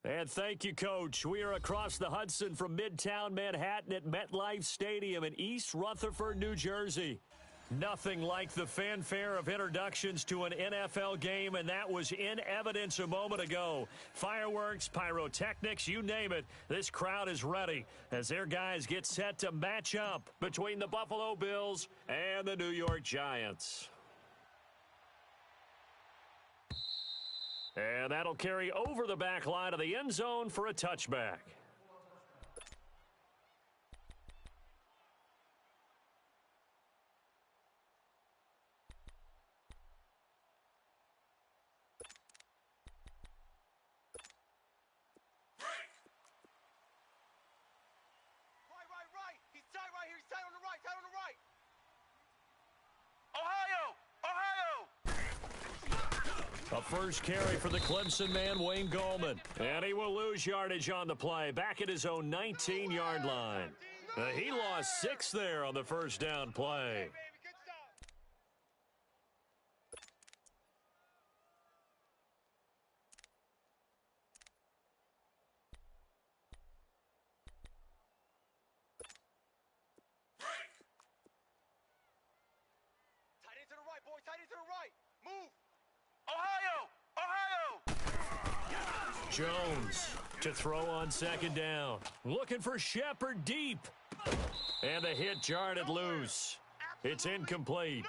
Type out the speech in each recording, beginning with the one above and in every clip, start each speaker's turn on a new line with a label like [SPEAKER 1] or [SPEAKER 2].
[SPEAKER 1] And thank you, Coach. We are across the Hudson from Midtown Manhattan at MetLife Stadium in East Rutherford, New Jersey. Nothing like the fanfare of introductions to an NFL game, and that was in evidence a moment ago. Fireworks, pyrotechnics, you name it. This crowd is ready as their guys get set to match up between the Buffalo Bills and the New York Giants. And that'll carry over the back line of the end zone for a touchback.
[SPEAKER 2] Right. He's tight right here. He's tight on the right. Ohio!
[SPEAKER 1] A first carry for the Clemson man, Wayne Gallman. And he will lose yardage on the play, back at his own 19-yard line. He lost 6 there on the first down play.
[SPEAKER 2] Tight end to the right, boy. Tight end to the right. Move. Ohio!
[SPEAKER 1] Jones to throw on second down. Looking for Shepard deep. And the hit jarred it loose. It's incomplete.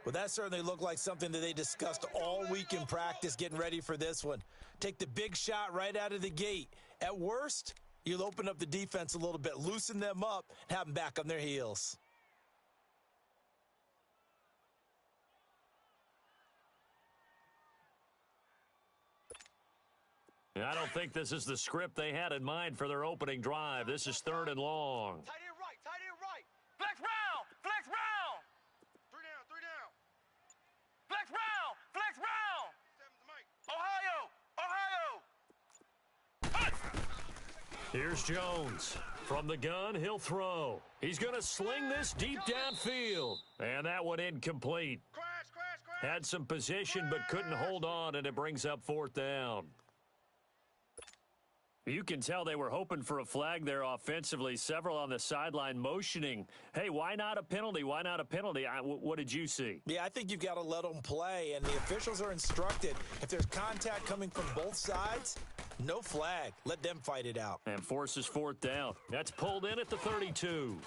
[SPEAKER 3] Well, that certainly looked like something that they discussed all week in practice getting ready for this one. Take the big shot right out of the gate. At worst, you'll open up the defense a little bit, loosen them up, and have them back on their heels.
[SPEAKER 1] I don't think this is the script they had in mind for their opening drive. This is 3rd and long.
[SPEAKER 2] Tight end right. Flex round. 3 down. Flex round. 7's Mike. Ohio!
[SPEAKER 1] Here's Jones. From the gun, he'll throw. He's going to sling this deep downfield. And that one incomplete.
[SPEAKER 2] Crash.
[SPEAKER 1] Had some position but couldn't hold on, and it brings up 4th down. You can tell they were hoping for a flag there offensively. Several on the sideline motioning. Hey, why not a penalty? What did you see?
[SPEAKER 3] Yeah, I think you've got to let them play, and the officials are instructed if there's contact coming from both sides, no flag. Let them fight it out.
[SPEAKER 1] And forces 4th down. That's pulled in at the 32.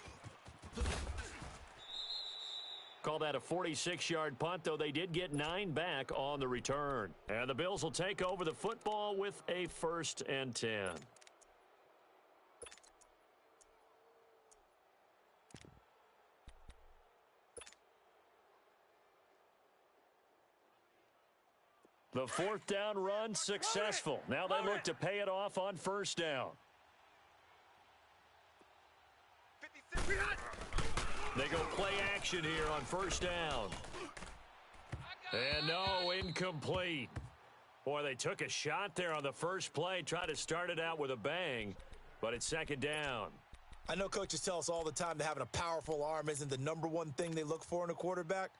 [SPEAKER 1] Call that a 46-yard punt, though they did get 9 back on the return. And the Bills will take over the football with a 1st and 10. The 4th down run successful. Now they look to pay it off on 1st down.
[SPEAKER 2] 56.
[SPEAKER 1] They go play action here on 1st down. And no, incomplete. Boy, they took a shot there on the first play, tried to start it out with a bang, but it's 2nd down.
[SPEAKER 3] I know coaches tell us all the time that having a powerful arm isn't the #1 thing they look for in a quarterback,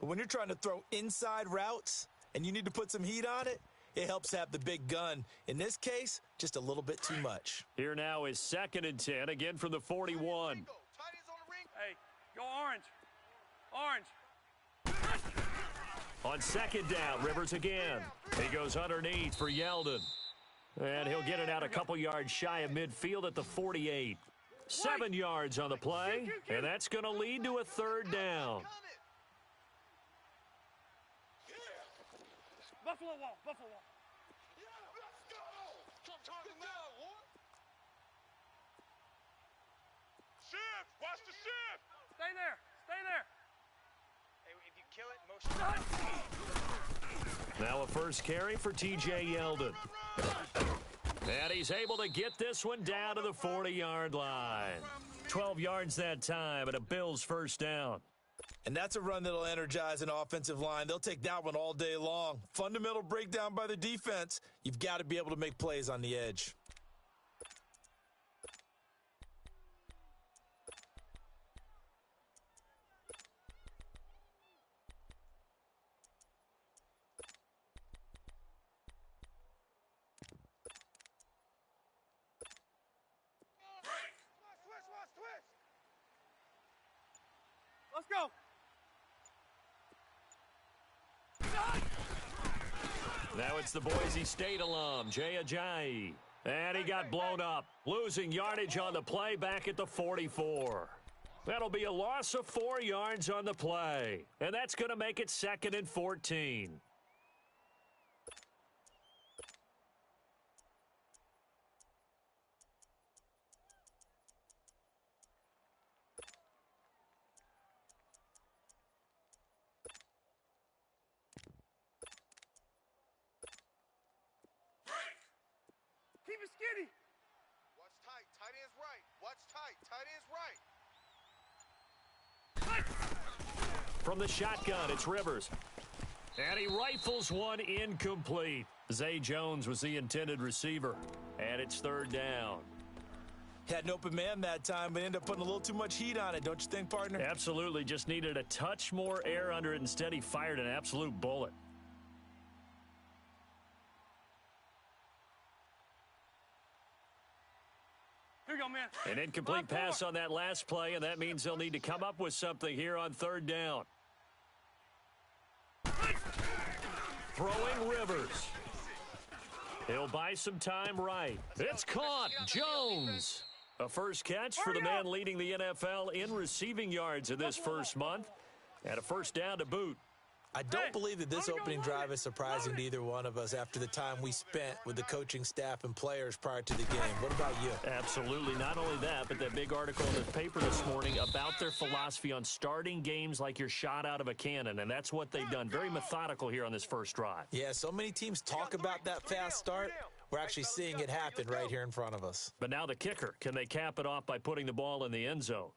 [SPEAKER 3] but when you're trying to throw inside routes and you need to put some heat on it, it helps have the big gun. In this case, just a little bit too much.
[SPEAKER 1] Here now is 2nd and 10, again from the 41.
[SPEAKER 2] Hey, go orange.
[SPEAKER 1] On 2nd down, Rivers again. He goes underneath for Yeldon. And he'll get it out a couple yards shy of midfield at the 48. 7 yards on the play, and that's going to lead to a 3rd down.
[SPEAKER 2] Buffalo wall. Yeah, let's go. Shift. Watch the shift. Stay there. Hey, if you kill it, motion.
[SPEAKER 1] Now a first carry for T.J. Yeldon. And he's able to get this one down to the 40-yard line. 12 yards that time, and a Bills 1st down.
[SPEAKER 3] And that's a run that'll energize an offensive line. They'll take that one all day long. Fundamental breakdown by the defense. You've got to be able to make plays on the edge.
[SPEAKER 2] Let's go.
[SPEAKER 1] Now it's the Boise State alum, Jay Ajayi. And he got blown up, losing yardage on the play back at the 44. That'll be a loss of 4 yards on the play. And that's going to make it 2nd and 14.
[SPEAKER 2] Keep it skinny.
[SPEAKER 4] Watch tight. Tight end's right. Watch tight. Tight end's right.
[SPEAKER 1] From the shotgun, it's Rivers. And he rifles one incomplete. Zay Jones was the intended receiver. And it's 3rd down.
[SPEAKER 3] Had an open man that time, but ended up putting a little too much heat on it, don't you think, partner?
[SPEAKER 1] Absolutely. Just needed a touch more air under it. Instead, he fired an absolute bullet.
[SPEAKER 2] Here you go, man.
[SPEAKER 1] An incomplete pass on that last play, and that means they'll need to come up with something here on 3rd down. Throwing Rivers. He'll buy some time right. It's caught. Jones. A first catch for the man leading the NFL in receiving yards in this first month. And a first down to boot.
[SPEAKER 3] I don't believe that this opening drive is surprising to either one of us after the time we spent with the coaching staff and players prior to the game. What about you?
[SPEAKER 1] Absolutely. Not only that, but that big article in the paper this morning about their philosophy on starting games like you're shot out of a cannon, and that's what they've done. Very methodical here on this first drive.
[SPEAKER 3] Yeah, so many teams talk about that fast start. We're actually seeing it happen right here in front of us.
[SPEAKER 1] But now the kicker. Can they cap it off by putting the ball in the end zone?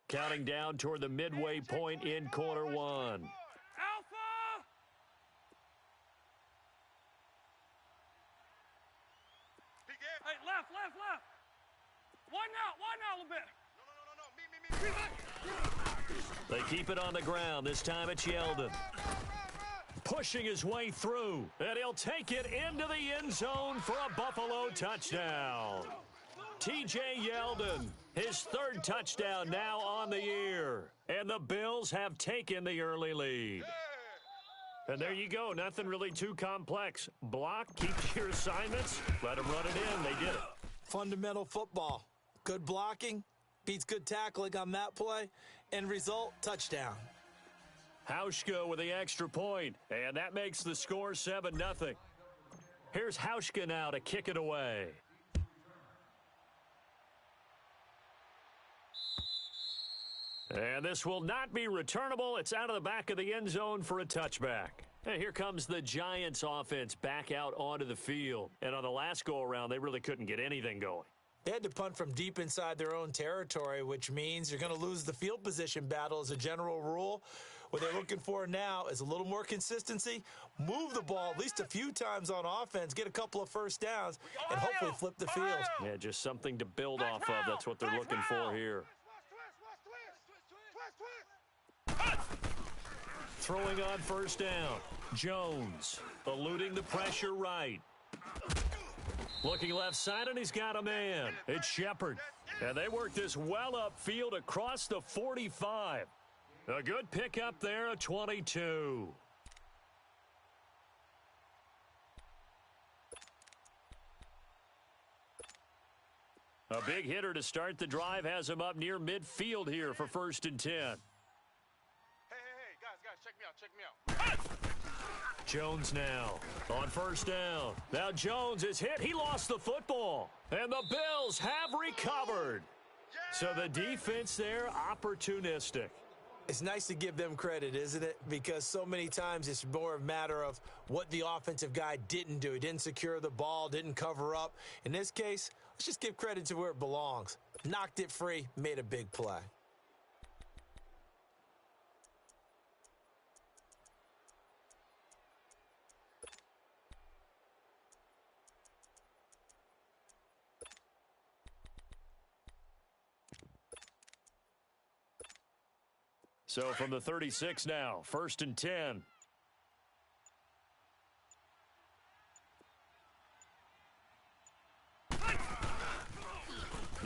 [SPEAKER 1] Counting down toward the midway point in quarter 1.
[SPEAKER 2] Alpha! Hey, left. One out a little bit.
[SPEAKER 4] No.
[SPEAKER 1] They keep it on the ground. This time it's Yeldon. Pushing his way through. And he'll take it into the end zone for a Buffalo touchdown. T.J. Yeldon, his 3rd touchdown now on the year. And the Bills have taken the early lead. And there you go. Nothing really too complex. Block, keep your assignments, let them run it in. They did it.
[SPEAKER 3] Fundamental football. Good blocking, beats good tackling on that play. End result, touchdown.
[SPEAKER 1] Hauschka with the extra point, and that makes the score 7-0. Here's Hauschka now to kick it away. And this will not be returnable. It's out of the back of the end zone for a touchback. And here comes the Giants offense back out onto the field. And on the last go-around, they really couldn't get anything going.
[SPEAKER 3] They had to punt from deep inside their own territory, which means you're going to lose the field position battle as a general rule. What they're looking for now is a little more consistency, move the ball at least a few times on offense, get a couple of first downs, and hopefully flip the field.
[SPEAKER 1] Yeah, just something to build off of. That's what they're looking for here. Throwing on first down. Jones eluding the pressure right. Looking left side, and he's got a man. It's Shepard. And they work this well upfield across the 45. A good pickup there, a 22. A big hitter to start the drive has him up near midfield here for 1st and 10.
[SPEAKER 4] Hey, guys, check me out.
[SPEAKER 1] Jones now on first down. Now Jones is hit. He lost the football. And the Bills have recovered. So the defense there, opportunistic.
[SPEAKER 3] It's nice to give them credit, isn't it? Because so many times it's more a matter of what the offensive guy didn't do. He didn't secure the ball, didn't cover up. In this case, let's just give credit to where it belongs. Knocked it free, made a big play.
[SPEAKER 1] So from the 36 now, 1st and 10.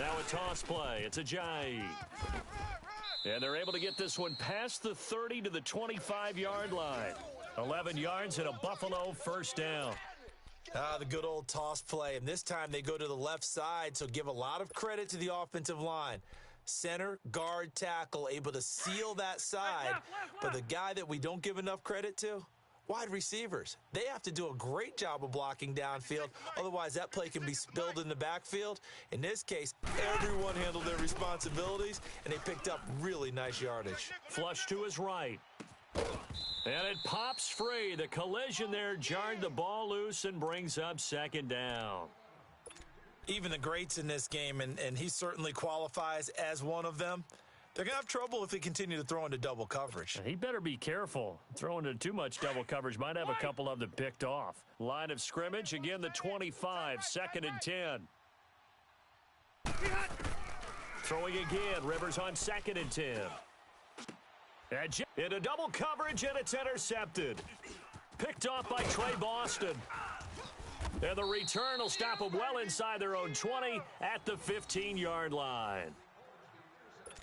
[SPEAKER 1] Now a toss play. It's a jive. And they're able to get this one past the 30 to the 25-yard line. 11 yards and a Buffalo first down.
[SPEAKER 3] The good old toss play. And this time they go to the left side, so give a lot of credit to the offensive line. Center, guard, tackle, able to seal that side. But the guy that we don't give enough credit to, wide receivers. They have to do a great job of blocking downfield. Otherwise, that play can be spilled in the backfield. In this case, everyone handled their responsibilities, and they picked up really nice yardage.
[SPEAKER 1] Flush to his right. And it pops free. The collision there jarred the ball loose and brings up second down.
[SPEAKER 3] Even the greats in this game, and he certainly qualifies as one of them, they're going to have trouble if they continue to throw into double coverage.
[SPEAKER 1] He better be careful. Throwing into too much double coverage might have a couple of them picked off. Line of scrimmage, again the 25, second and 10. Throwing again, Rivers on second and 10. Into double coverage, and it's intercepted. Picked off by Trey Boston. And the return will stop them well inside their own 20 at the 15-yard line.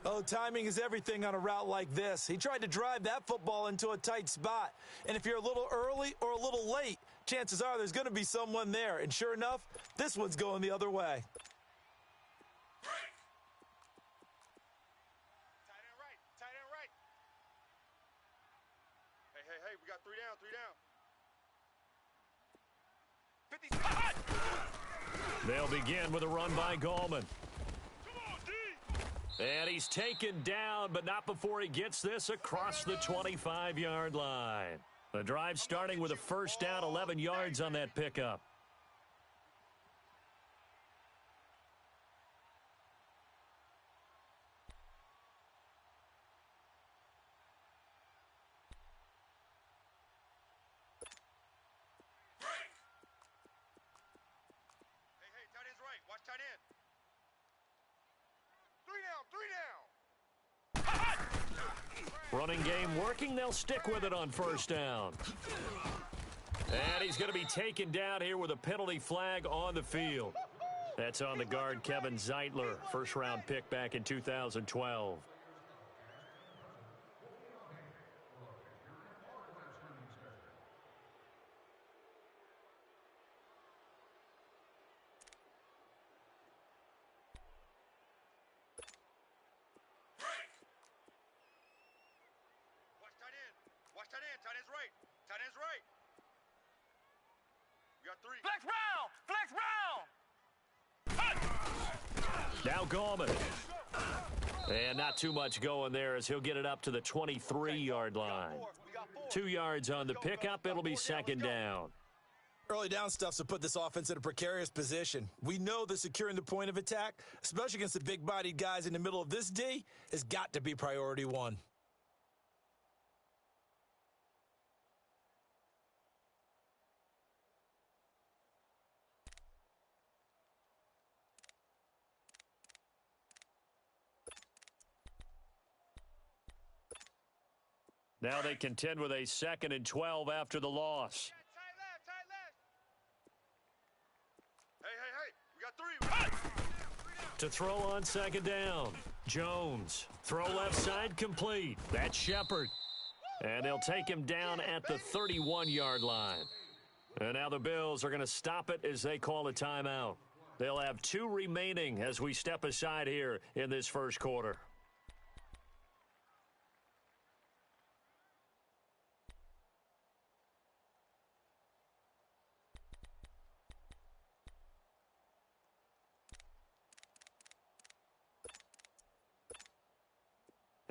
[SPEAKER 3] Oh, timing is everything on a route like this. He tried to drive that football into a tight spot. And if you're a little early or a little late, chances are there's going to be someone there. And sure enough, this one's going the other way.
[SPEAKER 4] Tight end right. Hey, we got 3 down. 50.
[SPEAKER 1] They'll begin with a run by Gallman. And he's taken down, but not before he gets this across the 25-yard line. The drive starting with a first down, 11 yards on that pickup.
[SPEAKER 4] Hey, tight end's right. Watch tight end. 3 down.
[SPEAKER 1] Running game working. They'll stick with it on first down. And he's going to be taken down here with a penalty flag on the field. That's on the guard, Kevin Zeitler, first-round pick back in 2012.
[SPEAKER 4] Watch tight end. Tight end's right. Tight end's right. We got 3.
[SPEAKER 2] Flex round.
[SPEAKER 1] Now Gallman. And not too much going there as he'll get it up to the 23-yard line. 2 yards on the pickup. It'll be second down.
[SPEAKER 3] Early down stuff to put this offense in a precarious position. We know that securing the point of attack, especially against the big-bodied guys in the middle of this D, has got to be priority one.
[SPEAKER 1] Now they contend with a 2nd and 12 after the loss.
[SPEAKER 4] Tight left. Hey. We got 3.
[SPEAKER 1] To throw on second down. Jones. Throw left side complete. That's Shepard. And they'll take him down at the 31-yard line. And now the Bills are going to stop it as they call a timeout. They'll have 2 remaining as we step aside here in this first quarter.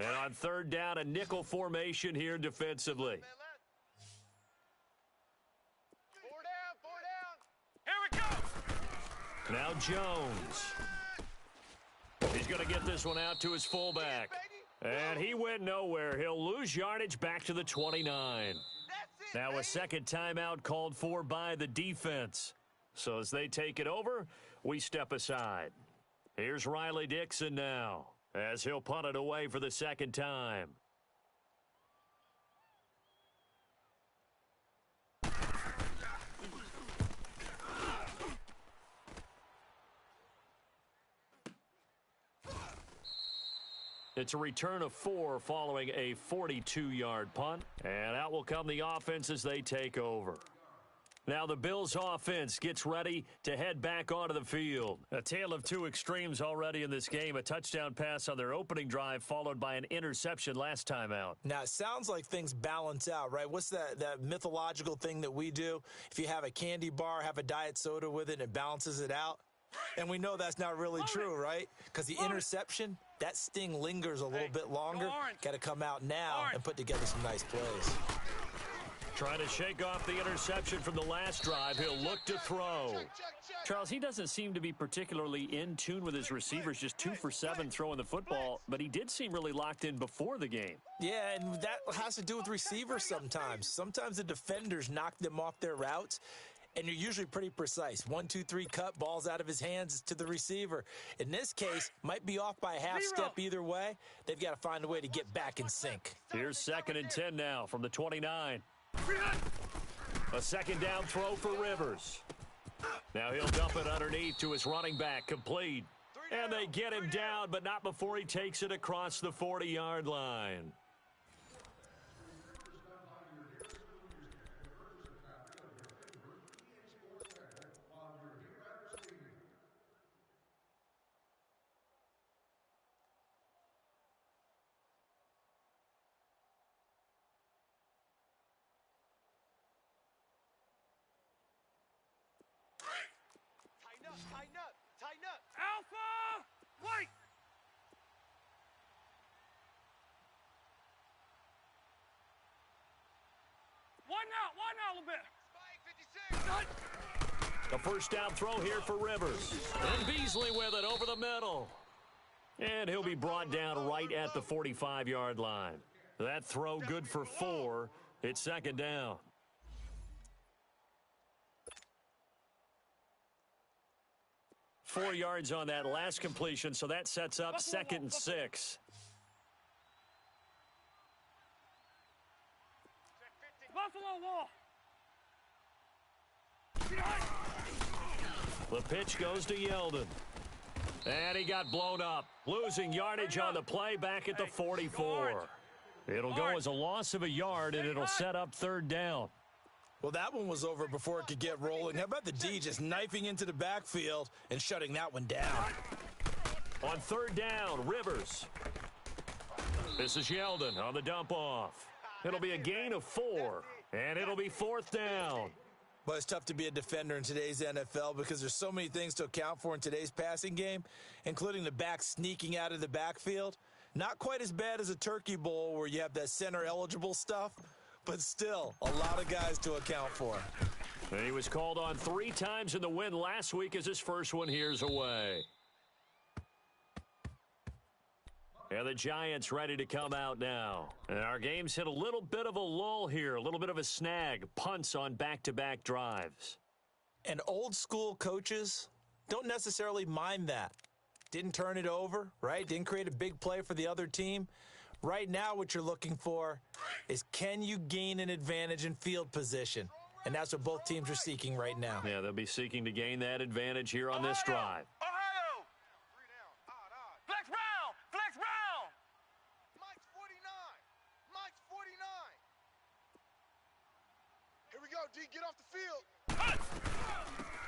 [SPEAKER 1] And on third down, a nickel formation here defensively.
[SPEAKER 4] 4 down.
[SPEAKER 2] Here we go.
[SPEAKER 1] Now Jones. He's going to get this one out to his fullback. And he went nowhere. He'll lose yardage back to the 29. Now a second timeout called for by the defense. So as they take it over, we step aside. Here's Riley Dixon now, as he'll punt it away for the second time. It's a return of 4 following a 42-yard punt. And out will come the offense as they take over. Now the Bills offense gets ready to head back onto the field. A tale of two extremes already in this game. A touchdown pass on their opening drive followed by an interception last time out.
[SPEAKER 3] Now, it sounds like things balance out, right? What's that mythological thing that we do? If you have a candy bar, have a diet soda with it, and it balances it out. And we know that's not really true, right? Because the interception, that sting lingers a little bit longer. Got to come out now and put together some nice plays.
[SPEAKER 1] Trying to shake off the interception from the last drive. He'll look to throw. Charles, he doesn't seem to be particularly in tune with his receivers, just 2 for 7 throwing the football, but he did seem really locked in before the game.
[SPEAKER 3] Yeah, and that has to do with receivers sometimes. Sometimes the defenders knock them off their routes, and you're usually pretty precise. 1, 2, 3 cut, balls out of his hands to the receiver. In this case, might be off by a half step either way. They've got to find a way to get back in sync.
[SPEAKER 1] Here's 2nd and 10 now from the 29. A second down throw for Rivers. Now he'll dump it underneath to his running back, complete. And they get him down, but not before he takes it across the 40-yard line.
[SPEAKER 4] Tighten up.
[SPEAKER 2] Alpha! Wait! One out a little bit.
[SPEAKER 4] Spike 56.
[SPEAKER 1] A first down throw here for Rivers. And Beasley with it over the middle. And he'll be brought down right at the 45-yard line. That throw good for 4. It's 2nd down. Four yards on that last completion, so that sets up 2nd and 6.
[SPEAKER 2] Buffalo wall.
[SPEAKER 1] The pitch goes to Yeldon. And he got blown up. Losing yardage on the play back at the 44. It'll go as a loss of a yard, and it'll set up 3rd down.
[SPEAKER 3] Well, that one was over before it could get rolling. How about the D just knifing into the backfield and shutting that one down?
[SPEAKER 1] On 3rd down, Rivers. This is Yeldon on the dump off. It'll be a gain of 4, and it'll be 4th down.
[SPEAKER 3] Well, it's tough to be a defender in today's NFL because there's so many things to account for in today's passing game, including the back sneaking out of the backfield. Not quite as bad as a turkey bowl where you have that center-eligible stuff, but still a lot of guys to account for.
[SPEAKER 1] And he was called on 3 times in the win last week as his first one here's away. And the Giants ready to come out now. And our game's hit a little bit of a lull here, a little bit of a snag. Punts on back-to-back drives.
[SPEAKER 3] And old school coaches don't necessarily mind that. Didn't turn it over, right? Didn't create a big play for the other team. Right now what you're looking for is can you gain an advantage in field position? And that's what both teams are seeking right now.
[SPEAKER 1] Yeah, they'll be seeking to gain that advantage here on this drive.
[SPEAKER 2] Ohio!
[SPEAKER 4] 3 down. Odd.
[SPEAKER 2] Flex round! Flex round!
[SPEAKER 4] Mike's 49. Mike's 49. Here we go, D. Get off the field.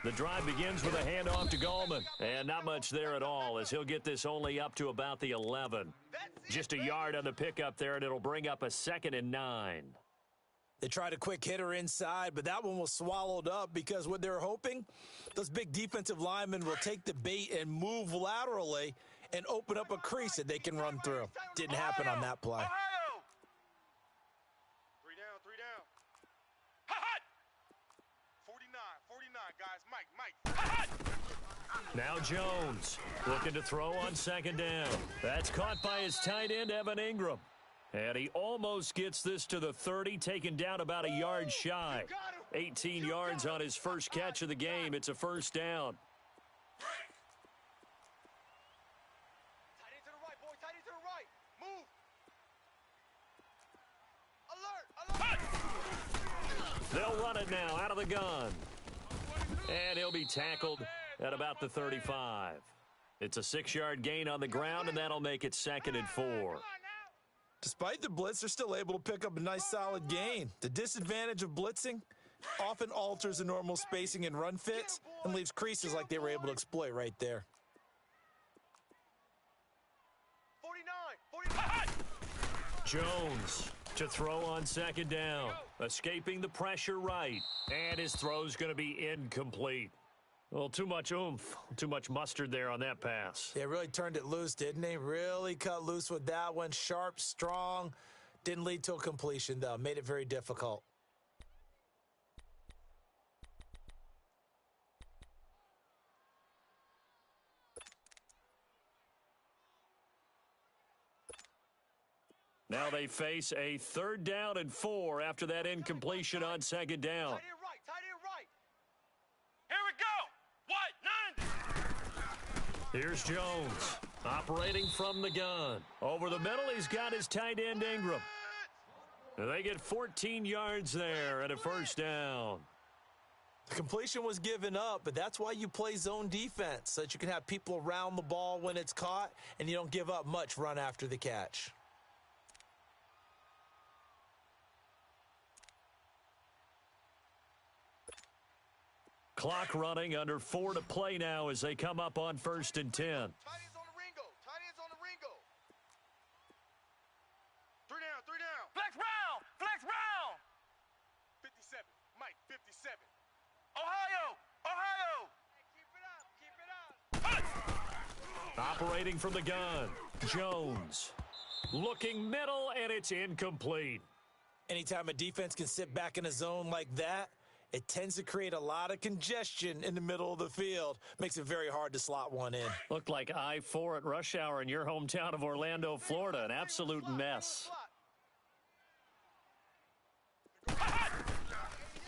[SPEAKER 1] The drive begins with a handoff to Gallman. And not much there at all as he'll get this only up to about the 11. Just a yard on the pickup there, and it'll bring up a 2nd and 9.
[SPEAKER 3] They tried a quick hitter inside, but that one was swallowed up because what they're hoping, those big defensive linemen will take the bait and move laterally and open up a crease that they can run through. Didn't happen on that play.
[SPEAKER 2] Ohio!
[SPEAKER 4] 3 down. 3 down.
[SPEAKER 2] Hot!
[SPEAKER 4] 49, guys. Mike.
[SPEAKER 2] Hot!
[SPEAKER 1] Now Jones looking to throw on 2nd down. That's caught by his tight end, Evan Ingram. And he almost gets this to the 30, taken down about a yard shy. 18 yards on his first catch of the game. It's a 1st down.
[SPEAKER 4] Tight end to the right, boy. Tight end to the right. Move. Alert.
[SPEAKER 1] They'll run it now out of the gun. And he'll be tackled at about the 35. It's a 6-yard gain on the ground, and that'll make it 2nd and 4.
[SPEAKER 3] Despite the blitz, they're still able to pick up a nice solid gain. The disadvantage of blitzing often alters the normal spacing and run fits and leaves creases like they were able to exploit right there.
[SPEAKER 4] 49.
[SPEAKER 1] Jones to throw on 2nd down. Escaping the pressure right. And his throw's going to be incomplete. Well, too much oomph, too much mustard there on that pass.
[SPEAKER 3] Yeah, really turned it loose, didn't he? Really cut loose with that one. Sharp, strong. Didn't lead to a completion, though. Made it very difficult.
[SPEAKER 1] Now they face a 3rd down and 4 after that incompletion on 2nd down.
[SPEAKER 4] Tight end right. Tight end right.
[SPEAKER 2] Here we go. What? 9.
[SPEAKER 1] Here's Jones operating from the gun. Over the middle, he's got his tight end Ingram. They get 14 yards there and a 1st down.
[SPEAKER 3] The completion was given up, but that's why you play zone defense, so that you can have people around the ball when it's caught, and you don't give up much run after the catch.
[SPEAKER 1] Clock running, under 4 to play now as they come up on 1st and 10.
[SPEAKER 4] Tight ends on the Ringo. Tight ends on the Ringo. 3 down. 3 down.
[SPEAKER 2] Flex Brown. Flex Brown.
[SPEAKER 4] 57. Mike, 57.
[SPEAKER 2] Ohio. Ohio.
[SPEAKER 4] Hey, keep it up. Keep it up.
[SPEAKER 1] Operating from the gun, Jones. Looking middle, and it's incomplete.
[SPEAKER 3] Anytime a defense can sit back in a zone like that, it tends to create a lot of congestion in the middle of the field. Makes it very hard to slot one in.
[SPEAKER 1] Looked like I-4 at rush hour in your hometown of Orlando, Florida. An absolute mess.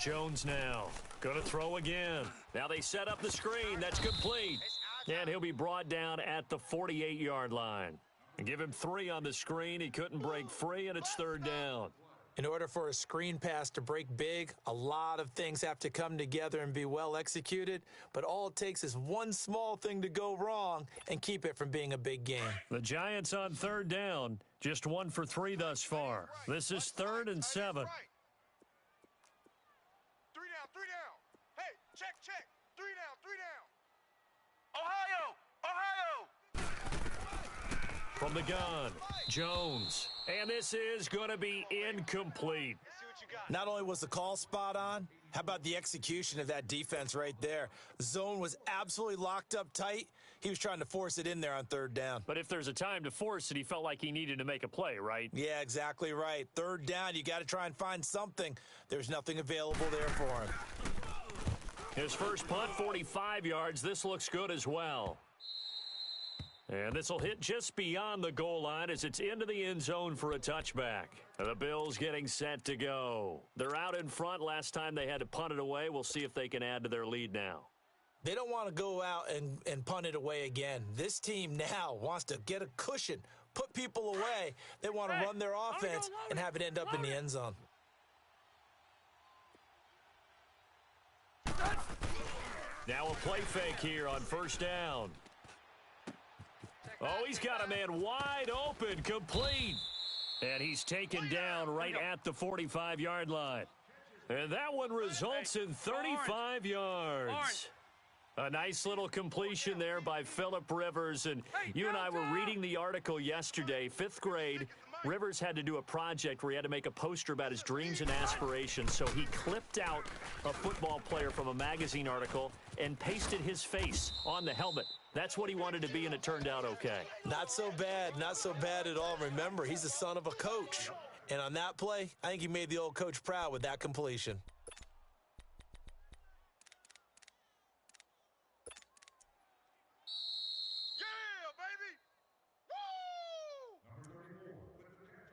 [SPEAKER 1] Jones now going to throw again. Now they set up the screen. That's complete. And he'll be brought down at the 48-yard line. And give him 3 on the screen. He couldn't break free, and it's 3rd down.
[SPEAKER 3] In order for a screen pass to break big, a lot of things have to come together and be well executed, but all it takes is one small thing to go wrong and keep it from being a big game.
[SPEAKER 1] The Giants on 3rd down, just 1 for 3 thus far. This is 3rd and 7.
[SPEAKER 4] 3 down. 3 down. Hey, check. 3 down. 3 down.
[SPEAKER 2] Ohio. Ohio.
[SPEAKER 1] From the gun, Jones. And this is going to be incomplete.
[SPEAKER 4] Let's see what you got.
[SPEAKER 3] Not only was the call spot on, how about the execution of that defense right there? The zone was absolutely locked up tight. He was trying to force it in there on 3rd down.
[SPEAKER 1] But if there's a time to force it, he felt like he needed to make a play, right?
[SPEAKER 3] Yeah, exactly right. 3rd down, you got to try and find something. There's nothing available there for him.
[SPEAKER 1] His first punt, 45 yards. This looks good as well. And this will hit just beyond the goal line as it's into the end zone for a touchback. The Bills getting set to go. They're out in front. Last time they had to punt it away. We'll see if they can add to their lead now.
[SPEAKER 3] They don't want to go out and punt it away again. This team now wants to get a cushion, put people away. They want to run their offense and have it end up in the end zone.
[SPEAKER 1] Now a play fake here on 1st down. Oh, he's got a man wide open, complete. And he's taken down right at the 45-yard line. And that one results in 35 yards. A nice little completion there by Phillip Rivers. And you and I were reading the article yesterday, 5th grade. Rivers had to do a project where he had to make a poster about his dreams and aspirations. So he clipped out a football player from a magazine article and pasted his face on the helmet. That's what he wanted to be, and it turned out okay.
[SPEAKER 3] Not so bad at all. Remember, he's the son of a coach. And on that play, I think he made the old coach proud with that completion.
[SPEAKER 4] Yeah, baby. Woo!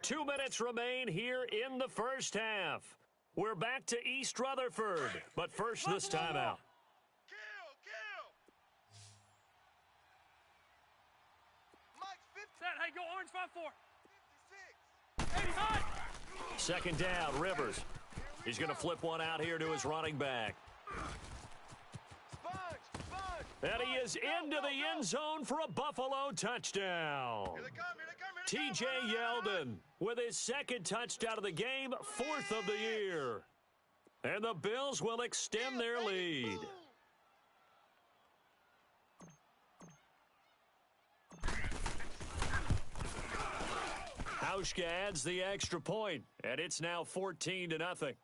[SPEAKER 1] 2 minutes remain here in the first half. We're back to East Rutherford, but first this timeout.
[SPEAKER 2] Hey, go orange 5-4.
[SPEAKER 4] 56.
[SPEAKER 1] 2nd down, Rivers. He's going to flip one out here to his running back.
[SPEAKER 4] Sponge.
[SPEAKER 1] And he is into the end zone for a Buffalo touchdown.
[SPEAKER 2] Here they come, here they come, here they
[SPEAKER 1] T.J. Yeldon with his second touchdown of the game, 4th of the year. And the Bills will extend their lead. Hauschka adds the extra point, and it's now 14-0.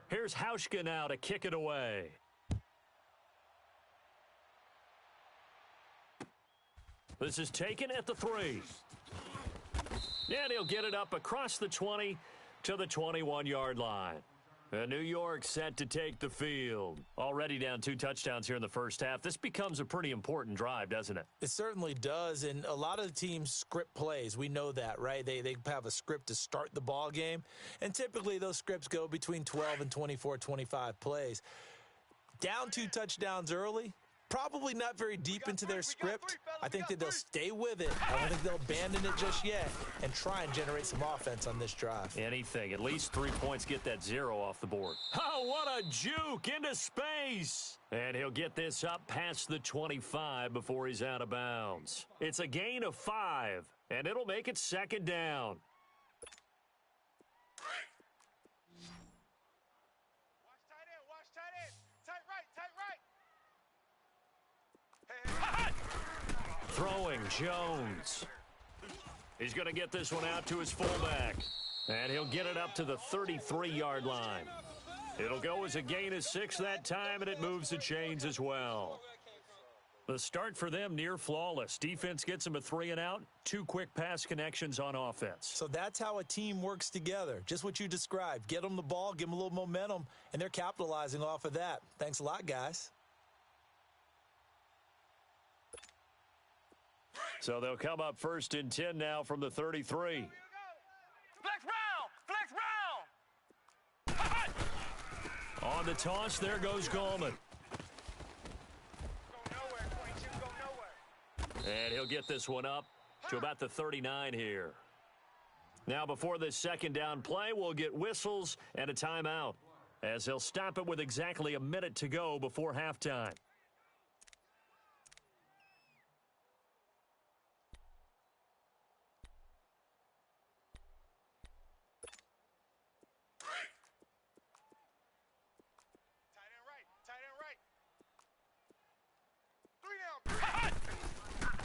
[SPEAKER 1] Here's Hauschka now to kick it away. This is taken at the 3. And he'll get it up across the 20 to the 21-yard line. And New York set to take the field. Already down 2 touchdowns here in the first half. This becomes a pretty important drive, doesn't it?
[SPEAKER 3] It certainly does, and a lot of the teams script plays. We know that, right? They have a script to start the ball game, and typically those scripts go between 12 and 24, 25 plays. Down 2 touchdowns early, probably not very deep into their script. I think that they'll stay with it. I don't think they'll abandon it just yet and try and generate some offense on this drive.
[SPEAKER 1] Anything. At least 3 points, get that 0 off the board. Oh, what a juke into space. And he'll get this up past the 25 before he's out of bounds. It's a gain of 5, and it'll make it 2nd down.
[SPEAKER 4] Watch tight end. Tight right.
[SPEAKER 1] Throwing Jones. He's going to get this one out to his fullback. And he'll get it up to the 33-yard line. It'll go as a gain of 6 that time, and it moves the chains as well. The start for them near flawless. Defense gets them a 3 and out. 2 quick pass connections on offense.
[SPEAKER 3] So that's how a team works together. Just what you described. Get them the ball, give them a little momentum, and they're capitalizing off of that. Thanks a lot, guys.
[SPEAKER 1] So they'll come up 1st and 10 now from the 33.
[SPEAKER 2] Flex round.
[SPEAKER 1] On the toss, there goes Gallman.
[SPEAKER 4] Go nowhere, 22, go nowhere.
[SPEAKER 1] And he'll get this one up to about the 39 here. Now before this 2nd down play, we'll get whistles and a timeout, as they'll stop it with exactly a minute to go before halftime.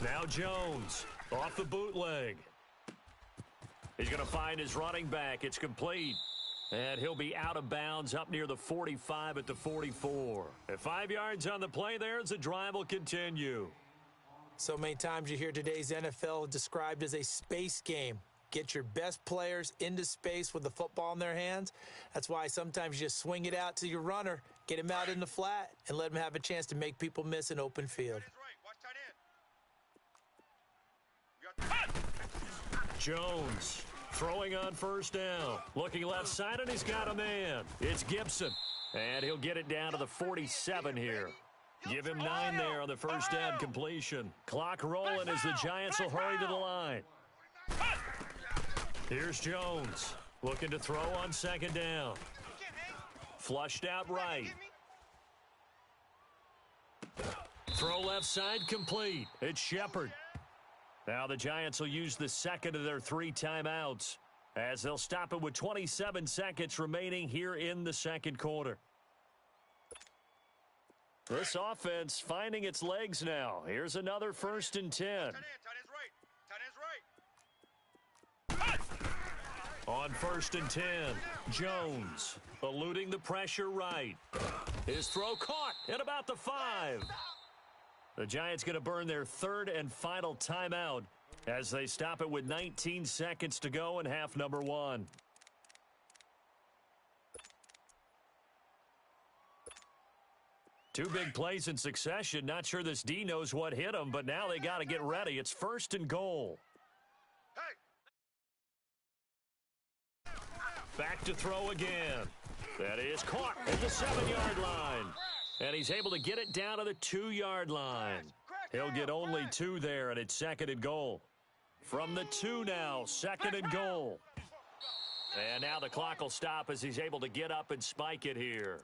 [SPEAKER 1] Now Jones off the bootleg. He's going to find his running back. It's complete. And he'll be out of bounds up near the 45 at the 44. At 5 yards on the play there as the drive will continue.
[SPEAKER 3] So many times you hear today's NFL described as a space game. Get your best players into space with the football in their hands. That's why sometimes you just swing it out to your runner, get him out in the flat, and let him have a chance to make people miss an open field.
[SPEAKER 1] Jones throwing on 1st down. Looking left side, and he's got a man. It's Gibson. And he'll get it down to the 47 here. Give him 9 there on the 1st down completion. Clock rolling as the Giants will hurry to the line. Here's Jones looking to throw on 2nd down. Flushed out right. Throw left side complete. It's Shepard. Now the Giants will use the 2nd of their 3 timeouts, as they'll stop it with 27 seconds remaining here in the 2nd quarter. This offense finding its legs now. Here's another 1st and 10. On 1st and 10, Jones eluding the pressure right. His throw caught at about the 5. The Giants going to burn their 3rd and final timeout as they stop it with 19 seconds to go in half number 1. Two big plays in succession. Not sure this D knows what hit him, but now they got to get ready. It's 1st and goal. Back to throw again. That is caught at the 7-yard line. And he's able to get it down to the 2-yard line. He'll get only 2 there, and it's 2nd and goal. From the 2 now, 2nd and goal. And now the clock will stop as he's able to get up and spike it here.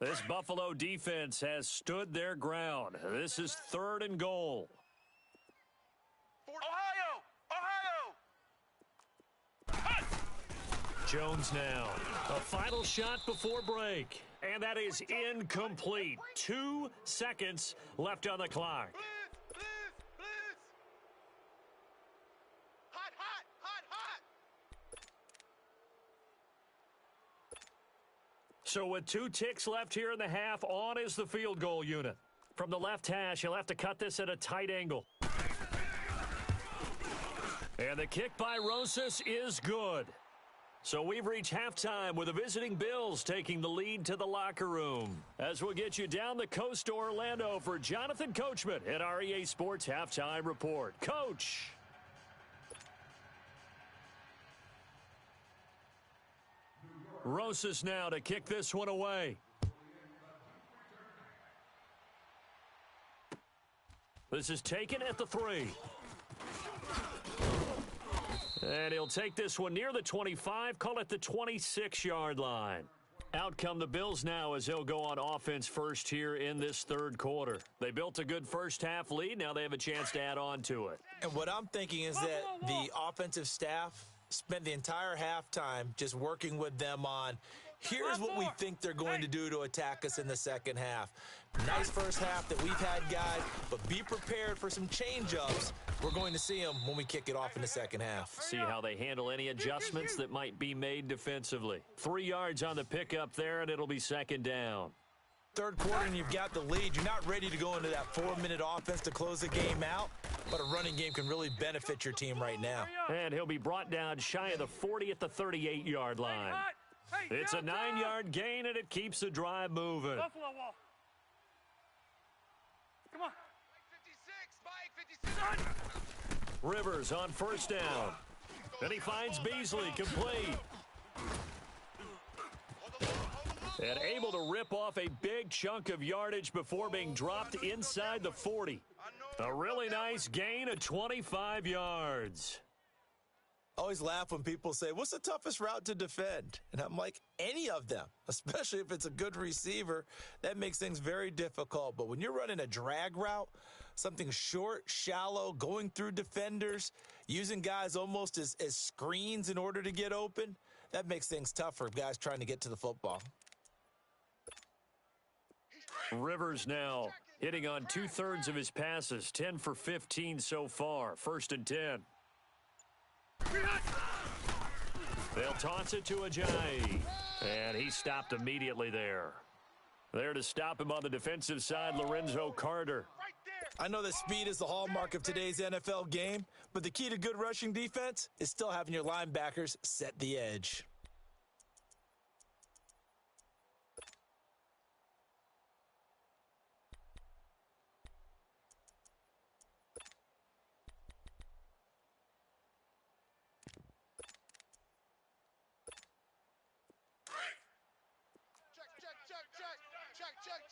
[SPEAKER 1] This Buffalo defense has stood their ground. This is 3rd and goal.
[SPEAKER 2] Ohio!
[SPEAKER 1] Jones now. A final shot before break. And that is incomplete. 2 seconds left on the clock.
[SPEAKER 4] Blitz! Hot, hot, hot, hot!
[SPEAKER 1] So with 2 ticks left here in the half, on is the field goal unit. From the left hash, he'll have to cut this at a tight angle. And the kick by Rosas is good. So we've reached halftime with the visiting Bills taking the lead to the locker room. As we'll get you down the coast to Orlando for Jonathan Coachman at our EA Sports Halftime Report. Coach. Rosas now to kick this one away. This is taken at the 3. And he'll take this one near the 25, call it the 26-yard line. Out come the Bills now as they'll go on offense first here in this 3rd quarter. They built a good first half lead. Now they have a chance to add on to it.
[SPEAKER 3] And what I'm thinking is that the offensive staff spent the entire halftime just working with them on, here's what we think they're going to do to attack us in the second half. Nice first half that we've had, guys, but be prepared for some change-ups. We're going to see them when we kick it off in the second half.
[SPEAKER 1] See how they handle any adjustments that might be made defensively. 3 yards on the pickup there, and it'll be 2nd down.
[SPEAKER 3] 3rd quarter, and you've got the lead. You're not ready to go into that 4-minute offense to close the game out, but a running game can really benefit your team right now.
[SPEAKER 1] And he'll be brought down shy of the 40 at the 38-yard line. It's a 9-yard gain, and it keeps the drive moving.
[SPEAKER 2] Buffalo wall. Come on.
[SPEAKER 4] Mike 56, Mike 56.
[SPEAKER 1] Rivers on 1st down. And he finds Beasley complete. And able to rip off a big chunk of yardage before being dropped inside the 40. A really nice gain of 25 yards.
[SPEAKER 3] I always laugh when people say, what's the toughest route to defend? And I'm like, any of them, especially if it's a good receiver. That makes things very difficult. But when you're running a drag route, something short, shallow, going through defenders, using guys almost as screens in order to get open, that makes things tough for guys trying to get to the football.
[SPEAKER 1] Rivers now hitting on 2/3 of his passes, 10 for 15 so far. 1st and 10. They'll toss it to Ajayi. And he stopped immediately there. There to stop him on the defensive side, Lorenzo Carter.
[SPEAKER 3] I know that speed is the hallmark of today's NFL game, but the key to good rushing defense is still having your linebackers set the edge.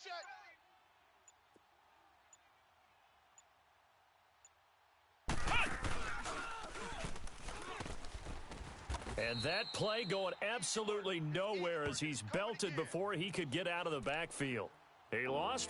[SPEAKER 4] Check.
[SPEAKER 1] And that play going absolutely nowhere as he's belted before he could get out of the backfield. He lost.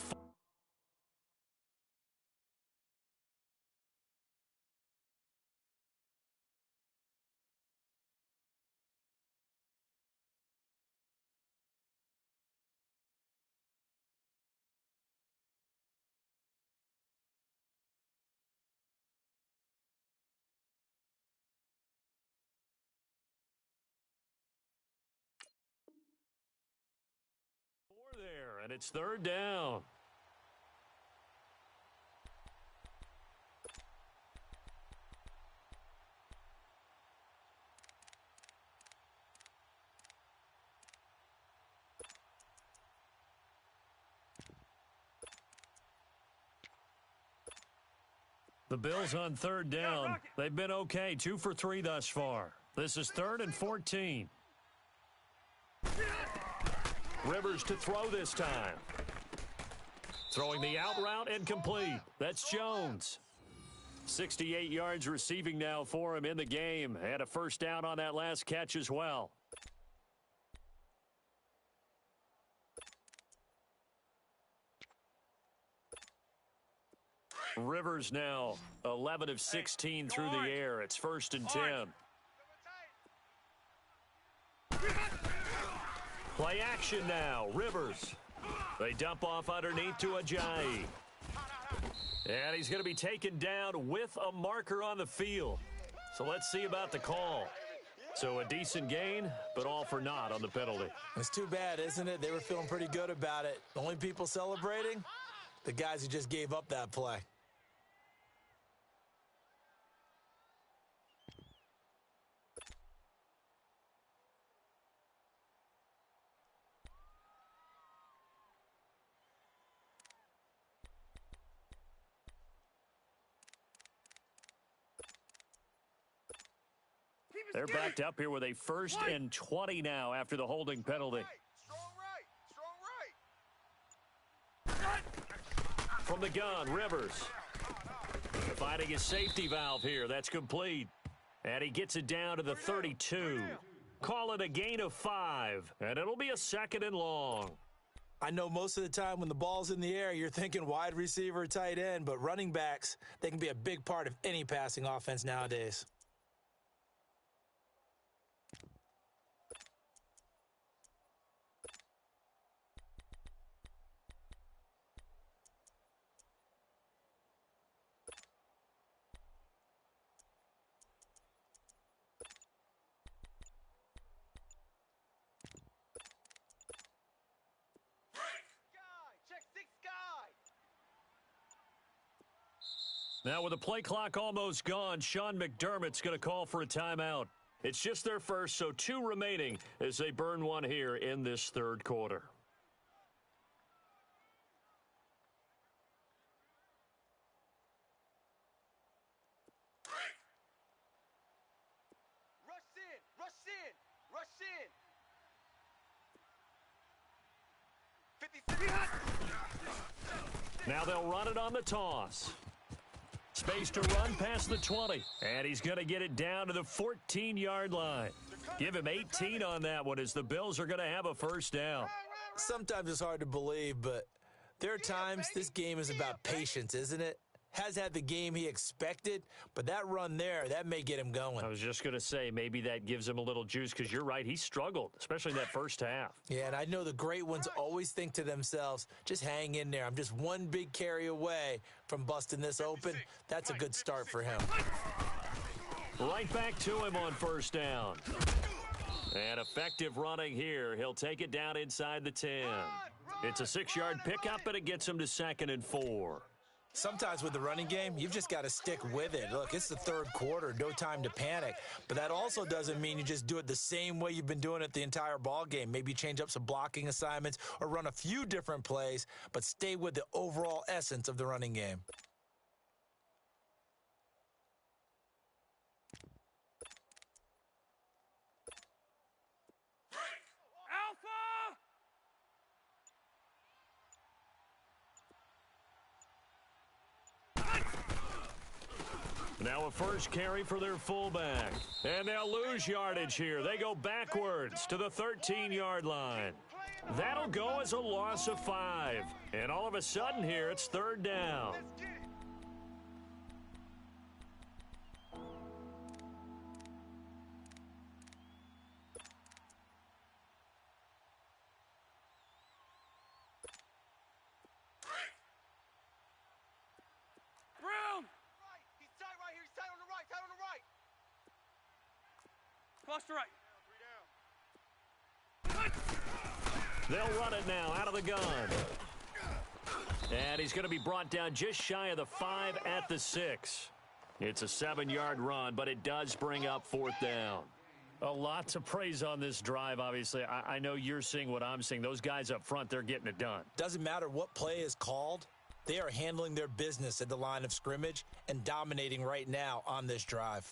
[SPEAKER 1] There, and it's 3rd down. The Bills on third down. They've been okay, 2 for 3 thus far. This is 3rd and 14. Rivers to throw this time. Throwing the out route and complete. That's Jones. 68 yards receiving now for him in the game. Had a first down on that last catch as well. Rivers now 11 of 16 through the air. It's 1st and 10. Play action now. Rivers. They dump off underneath to Ajayi. And he's going to be taken down with a marker on the field. So let's see about the call. So a decent gain, but all for naught on the penalty.
[SPEAKER 3] It's too bad, isn't it? They were feeling pretty good about it. The only people celebrating? The guys who just gave up that play.
[SPEAKER 1] They're backed up here with a 1st and 20 now after the holding penalty.
[SPEAKER 4] Strong right.
[SPEAKER 1] From the gun, Rivers. Finding his safety valve here. That's complete. And he gets it down to the 32. Call it a gain of 5. And it'll be a 2nd and long.
[SPEAKER 3] I know most of the time when the ball's in the air, you're thinking wide receiver, tight end, but running backs, they can be a big part of any passing offense nowadays.
[SPEAKER 1] Now with the play clock almost gone, Sean McDermott's going to call for a timeout. It's just their first, so 2 remaining as they burn one here in this 3rd quarter.
[SPEAKER 4] Rush in.
[SPEAKER 1] 56. Now they'll run it on the toss. Space to run past the 20. And he's going to get it down to the 14-yard line. Give him 18 on that one as the Bills are going to have a first down.
[SPEAKER 3] Sometimes it's hard to believe, but there are times this game is about patience, isn't it? Has had the game he expected, but that run there, that may get him going.
[SPEAKER 1] I was just going to say, maybe that gives him a little juice because you're right, he struggled, especially in that first half.
[SPEAKER 3] Yeah, and I know the great ones always think to themselves, just hang in there. I'm just one big carry away from busting this open. That's a good start for him.
[SPEAKER 1] Right back to him on first down. And effective running here. He'll take it down inside the 10. It's a 6-yard pickup, and it gets him to 2nd and 4.
[SPEAKER 3] Sometimes with the running game, you've just got to stick with it. Look, it's the 3rd quarter, no time to panic. But that also doesn't mean you just do it the same way you've been doing it the entire ball game. Maybe change up some blocking assignments or run a few different plays, but stay with the overall essence of the running game.
[SPEAKER 1] Now a first carry for their fullback. And they'll lose yardage here. They go backwards to the 13-yard line. That'll go as a loss of 5. And all of a sudden here, it's 3rd down.
[SPEAKER 2] Cluster right.
[SPEAKER 1] They'll run it now out of the gun. And he's going to be brought down just shy of the 5 at the 6. It's a 7-yard run, but it does bring up 4th down. A lot to praise on this drive, obviously. I know you're seeing what I'm seeing. Those guys up front, they're getting it done.
[SPEAKER 3] Doesn't matter what play is called. They are handling their business at the line of scrimmage and dominating right now on this drive.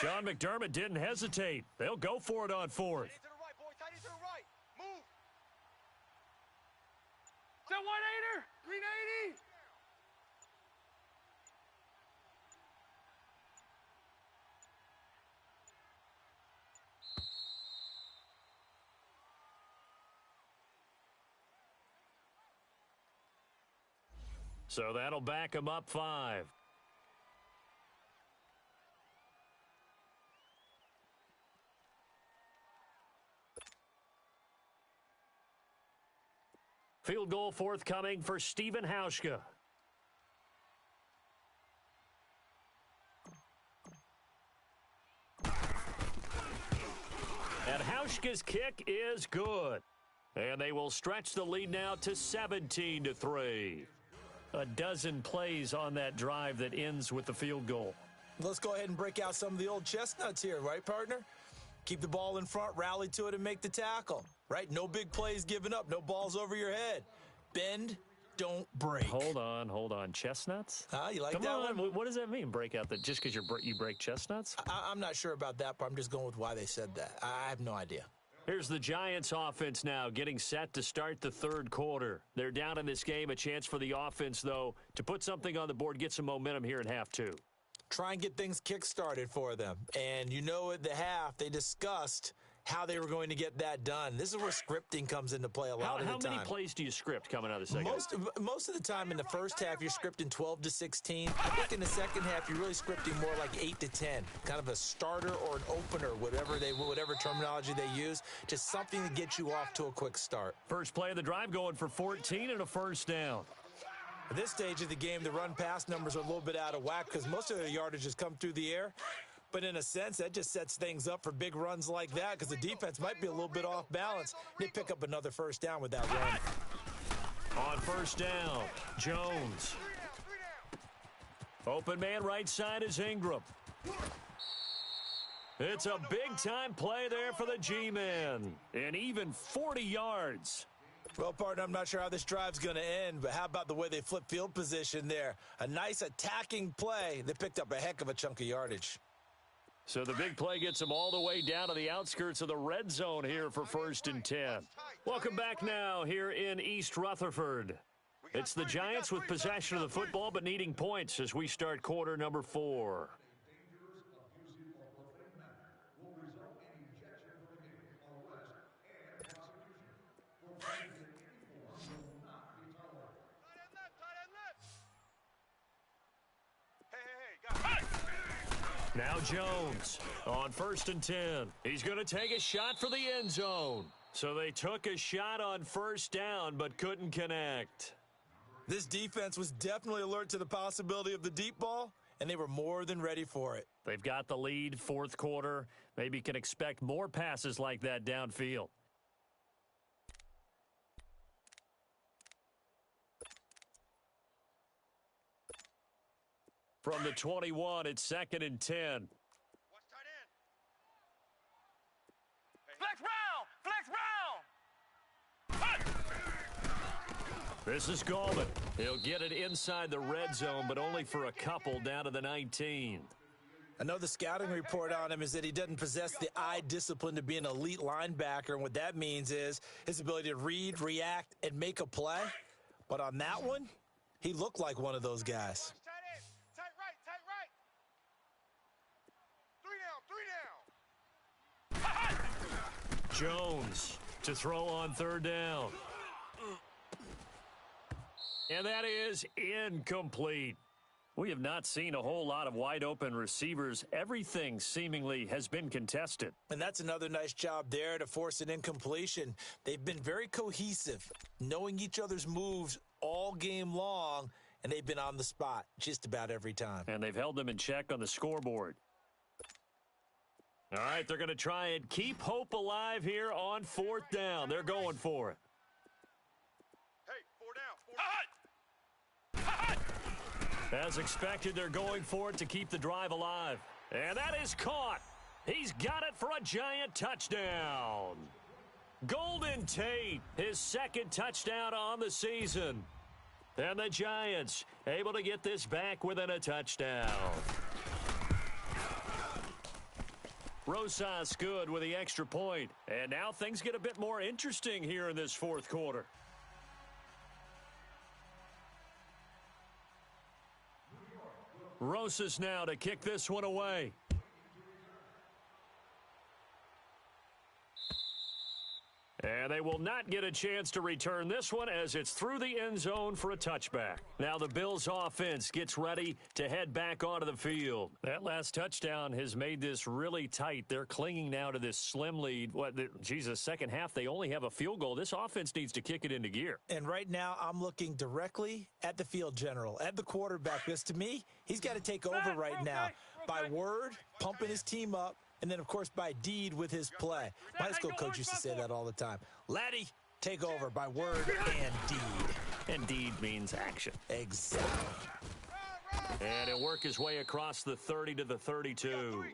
[SPEAKER 1] Sean McDermott didn't hesitate. They'll go for it on fourth.
[SPEAKER 4] Tight end to the right, boys. Tight end to the right. Move.
[SPEAKER 2] Is that 180? 380?
[SPEAKER 1] So that'll back him up 5. Field goal forthcoming for Stephen Hauschka. And Hauschka's kick is good. And they will stretch the lead now to 17-3. A dozen plays on that drive that ends with the field goal.
[SPEAKER 3] Let's go ahead and break out some of the old chestnuts here, right, partner? Keep the ball in front, rally to it, and make the tackle, right? No big plays given up, no balls over your head. Bend, don't break.
[SPEAKER 1] Hold on. Chestnuts?
[SPEAKER 3] You like
[SPEAKER 1] Come
[SPEAKER 3] that
[SPEAKER 1] on.
[SPEAKER 3] one?
[SPEAKER 1] What does that mean, break out? Just because you break chestnuts?
[SPEAKER 3] I'm not sure about that, but I'm just going with why they said that. I have no idea.
[SPEAKER 1] Here's the Giants offense now getting set to start the third quarter. They're down in this game. A chance for the offense, though, to put something on the board, get some momentum here in half 2.
[SPEAKER 3] Try and get things kick-started for them. And you know at the half, they discussed how they were going to get that done. This is where scripting comes into play a lot of the time.
[SPEAKER 1] How many plays do you script coming out of the second?
[SPEAKER 3] Most of the time in the first half, you're scripting 12 to 16. I think in the second half, you're really scripting more like 8 to 10, kind of a starter or an opener, whatever terminology they use, just something to get you off to a quick start.
[SPEAKER 1] First play of the drive going for 14 and a first down.
[SPEAKER 3] At this stage of the game, the run-pass numbers are a little bit out of whack because most of their yardage has come through the air. But in a sense, that just sets things up for big runs like that because the defense might be a little bit off balance. They pick up another first down with that run.
[SPEAKER 1] On first down, Jones. Open man right side is Ingram. It's a big-time play there for the G-men. And even 40 yards.
[SPEAKER 3] Well, partner, I'm not sure how this drive's going to end, but how about the way they flip field position there? A nice attacking play. They picked up a heck of a chunk of yardage.
[SPEAKER 1] So the big play gets them all the way down to the outskirts of the red zone here for 1st and 10. Welcome back now here in East Rutherford. It's the Giants with possession of the football but needing points as we start quarter number 4. Now Jones on 1st and 10. He's going to take a shot for the end zone. So they took a shot on first down but couldn't connect.
[SPEAKER 3] This defense was definitely alert to the possibility of the deep ball, and they were more than ready for it.
[SPEAKER 1] They've got the lead, 4th quarter. Maybe can expect more passes like that downfield. From the 21, it's 2nd and 10.
[SPEAKER 2] Watch tight end. Flex round!
[SPEAKER 1] This is Gallman. He'll get it inside the red zone, but only for a couple down to the 19.
[SPEAKER 3] I know the scouting report on him is that he doesn't possess the eye discipline to be an elite linebacker, and what that means is his ability to read, react, and make a play. But on that one, he looked like one of those guys.
[SPEAKER 1] Jones to throw on 3rd down. And that is incomplete. We have not seen a whole lot of wide open receivers. Everything seemingly has been contested.
[SPEAKER 3] And that's another nice job there to force an incompletion. They've been very cohesive, knowing each other's moves all game long, and they've been on the spot just about every time.
[SPEAKER 1] And they've held them in check on the scoreboard. All right, they're going to try and keep hope alive here on 4th down. They're going for it.
[SPEAKER 2] Hey, 4 down.
[SPEAKER 1] As expected, they're going for it to keep the drive alive. And that is caught. He's got it for a giant touchdown. Golden Tate, his 2nd touchdown on the season. And the Giants able to get this back within a touchdown. Rosas good with the extra point. And now things get a bit more interesting here in this 4th quarter. Rosas now to kick this one away. And they will not get a chance to return this one as it's through the end zone for a touchback. Now the Bills offense gets ready to head back onto the field. That last touchdown has made this really tight. They're clinging now to this slim lead. Second half, they only have a field goal. This offense needs to kick it into gear.
[SPEAKER 3] And right now, I'm looking directly at the field general, at the quarterback, because to me, he's got to take over right now by word, pumping his team up, and then, of course, by deed with his play. My high school coach used to say that all the time. Laddie, take over by word and deed.
[SPEAKER 1] And deed means action.
[SPEAKER 3] Exactly.
[SPEAKER 1] And he'll work his way across the 30 to the 32.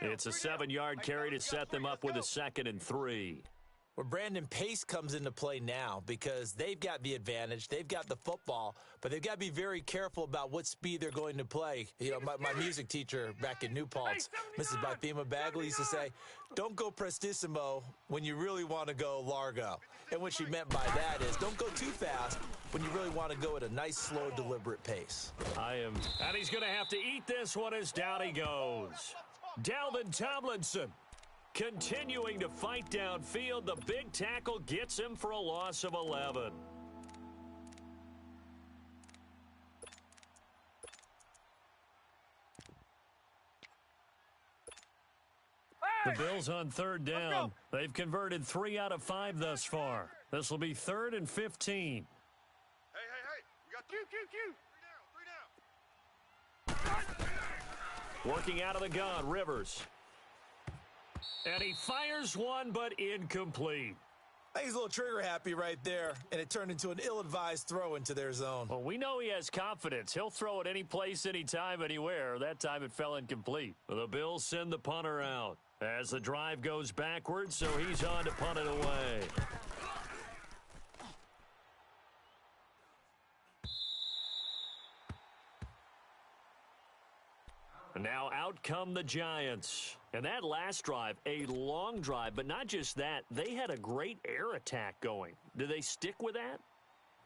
[SPEAKER 1] It's a 7-yard carry to set them up with a 2nd and 3.
[SPEAKER 3] Where Brandon Pace comes into play now because they've got the advantage. They've got the football, but they've got to be very careful about what speed they're going to play. You know, my music teacher back in New Paltz, Mrs. Bifema Bagley, used to say, don't go prestissimo when you really want to go largo. And what she meant by that is don't go too fast when you really want to go at a nice, slow, deliberate pace.
[SPEAKER 1] And he's going to have to eat this one as down he goes. Dalvin Tomlinson Continuing to fight downfield, the big tackle gets him for a loss of 11. The Bills on third down. They've converted 3 out of 5 thus far. This will be 3rd and 15.
[SPEAKER 4] Hey. We got Q. 3 down.
[SPEAKER 1] Working out of the gun, Rivers. And he fires one, but incomplete.
[SPEAKER 3] I think he's a little trigger happy right there, and it turned into an ill-advised throw into their zone.
[SPEAKER 1] Well, we know he has confidence. He'll throw it any place, anytime, anywhere. That time it fell incomplete. The Bills send the punter out as the drive goes backwards, so he's on to punt it away. And now out come the Giants. And that last drive, a long drive, but not just that, they had a great air attack going. Do they stick with that?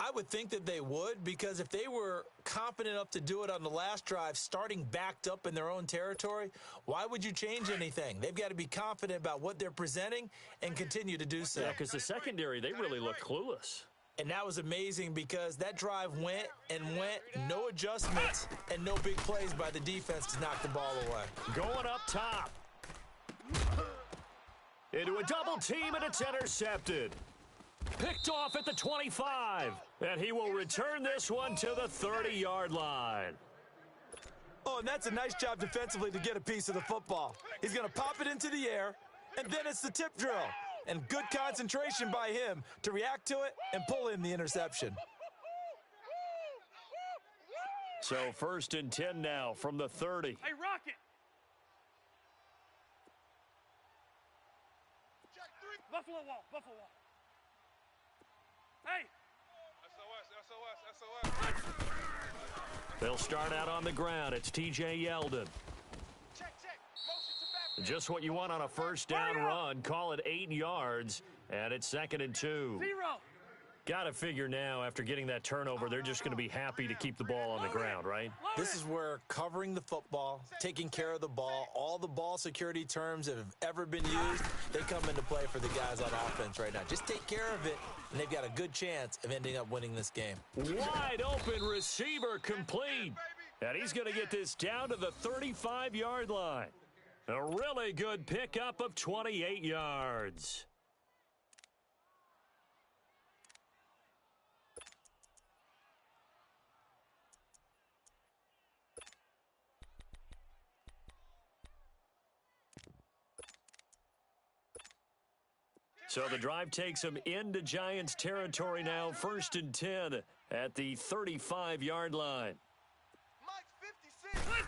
[SPEAKER 3] I would think that they would, because if they were confident enough to do it on the last drive, starting backed up in their own territory, why would you change anything? They've got to be confident about what they're presenting and continue to do so.
[SPEAKER 1] Yeah, because the secondary, they really look clueless.
[SPEAKER 3] And that was amazing because that drive went, no adjustments, and no big plays by the defense to knock the ball away.
[SPEAKER 1] Going up top. Into a double team, and it's intercepted. Picked off at the 25, and he will return this one to the 30-yard line.
[SPEAKER 3] Oh, and that's a nice job defensively to get a piece of the football. He's going to pop it into the air, and then it's the tip drill. And good concentration by him to react to it and pull in the interception.
[SPEAKER 1] So 1st and 10 now from the 30.
[SPEAKER 2] Hey, Rocket. Buffalo wall. Hey. SOS.
[SPEAKER 1] They'll start out on the ground. It's T.J. Yeldon.
[SPEAKER 4] Check. Motion to back.
[SPEAKER 1] Just what you want on a first down run. Call it 8 yards, and it's 2nd and 2.
[SPEAKER 2] 0.
[SPEAKER 1] Got to figure now, after getting that turnover, they're just going to be happy to keep the ball on the ground, right?
[SPEAKER 3] This is where covering the football, taking care of the ball, all the ball security terms that have ever been used, they come into play for the guys on offense right now. Just take care of it, and they've got a good chance of ending up winning this game.
[SPEAKER 1] Wide open receiver complete. And he's going to get this down to the 35-yard line. A really good pickup of 28 yards. So the drive takes him into Giants territory now, 1st and 10 at the 35-yard line.
[SPEAKER 4] Mike 56.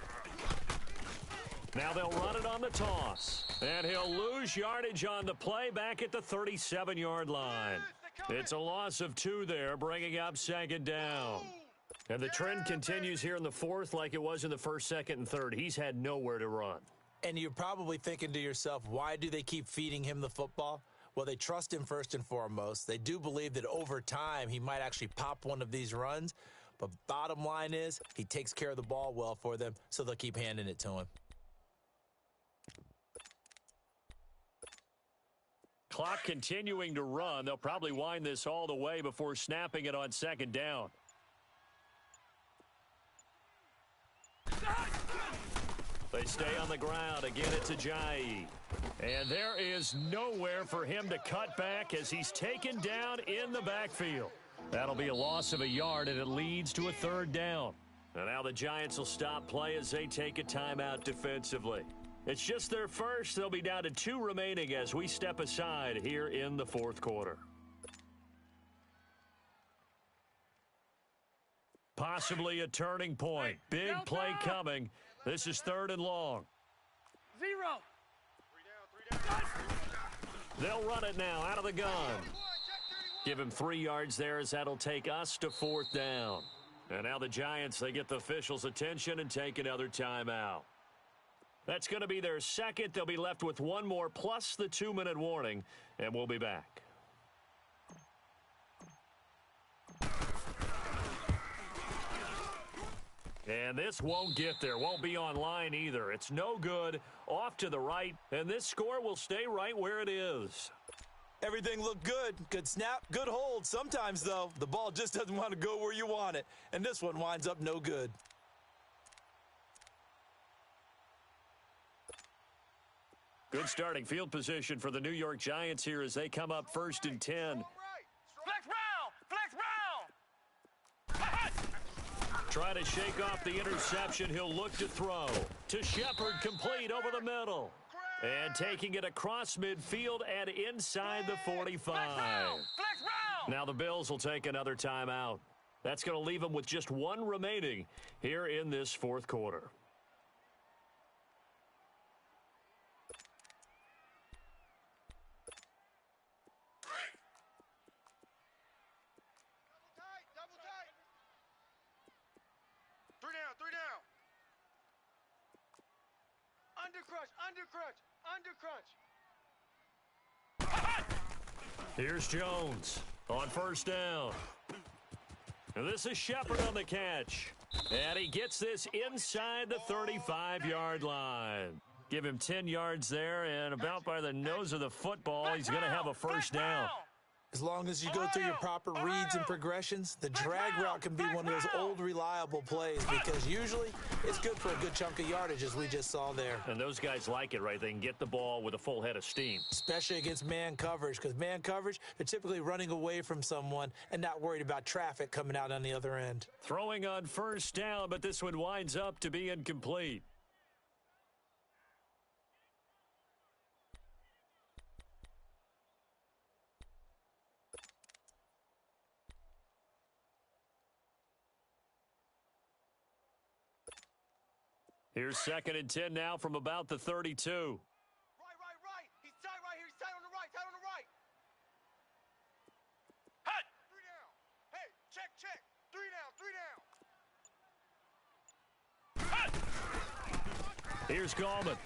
[SPEAKER 1] Now they'll run it on the toss. And he'll lose yardage on the play back at the 37-yard line. It's a loss of 2 there, bringing up 2nd down. And the trend continues here in the 4th like it was in the 1st, 2nd, and 3rd. He's had nowhere to run.
[SPEAKER 3] And you're probably thinking to yourself, why do they keep feeding him the football? Well, they trust him first and foremost. They do believe that over time he might actually pop one of these runs. But bottom line is he takes care of the ball well for them, so they'll keep handing it to him.
[SPEAKER 1] Clock continuing to run. They'll probably wind this all the way before snapping it on 2nd down. They stay on the ground. Again, it's Ajayi. And there is nowhere for him to cut back as he's taken down in the backfield. That'll be a loss of 1 yard, and it leads to a 3rd down. And now the Giants will stop play as they take a timeout defensively. It's just their first. They'll be down to 2 remaining as we step aside here in the 4th quarter. Possibly a turning point. Big play coming. This is 3rd and long.
[SPEAKER 2] 0.
[SPEAKER 4] 3 down.
[SPEAKER 1] They'll run it now out of the gun. Give him 3 yards there as that'll take us to 4th down. And now the Giants, they get the officials' attention and take another timeout. That's going to be their 2nd. They'll be left with 1 more plus the 2-minute warning, and we'll be back. And this won't get there, won't be online either. It's no good, off to the right, and this score will stay right where it is.
[SPEAKER 3] Everything looked good. Good snap, good hold. Sometimes, though, the ball just doesn't want to go where you want it, and this one winds up no good.
[SPEAKER 1] Good starting field position for the New York Giants here as they come up 1st and 10.
[SPEAKER 2] Flex round! Flex round!
[SPEAKER 1] Trying to shake off the interception. He'll look to throw. To Shepard, complete over the middle. And taking it across midfield and inside the 45.
[SPEAKER 2] Flex round!
[SPEAKER 1] Now the Bills will take another timeout. That's going to leave them with just one remaining here in this fourth quarter.
[SPEAKER 4] Three down. Under crunch.
[SPEAKER 1] Here's Jones on first down. Now this is Shepard on the catch. And he gets this inside the 35-yard line. Give him 10 yards there, and about by the nose of the football, he's going to have a first down.
[SPEAKER 3] As long as you go through your proper reads and progressions, the drag route can be one of those old reliable plays because usually it's good for a good chunk of yardage, as we just saw there.
[SPEAKER 1] And those guys like it, right? They can get the ball with a full head of steam.
[SPEAKER 3] Especially against man coverage, because man coverage, they're typically running away from someone and not worried about traffic coming out on the other end.
[SPEAKER 1] Throwing on first down, but this one winds up to be incomplete. Here's 2nd and 10 now from about the 32.
[SPEAKER 4] Right. He's tight right here. He's tight on the right.
[SPEAKER 2] Hut!
[SPEAKER 4] 3 down. Hey, check. 3 down.
[SPEAKER 1] Here's Gallman.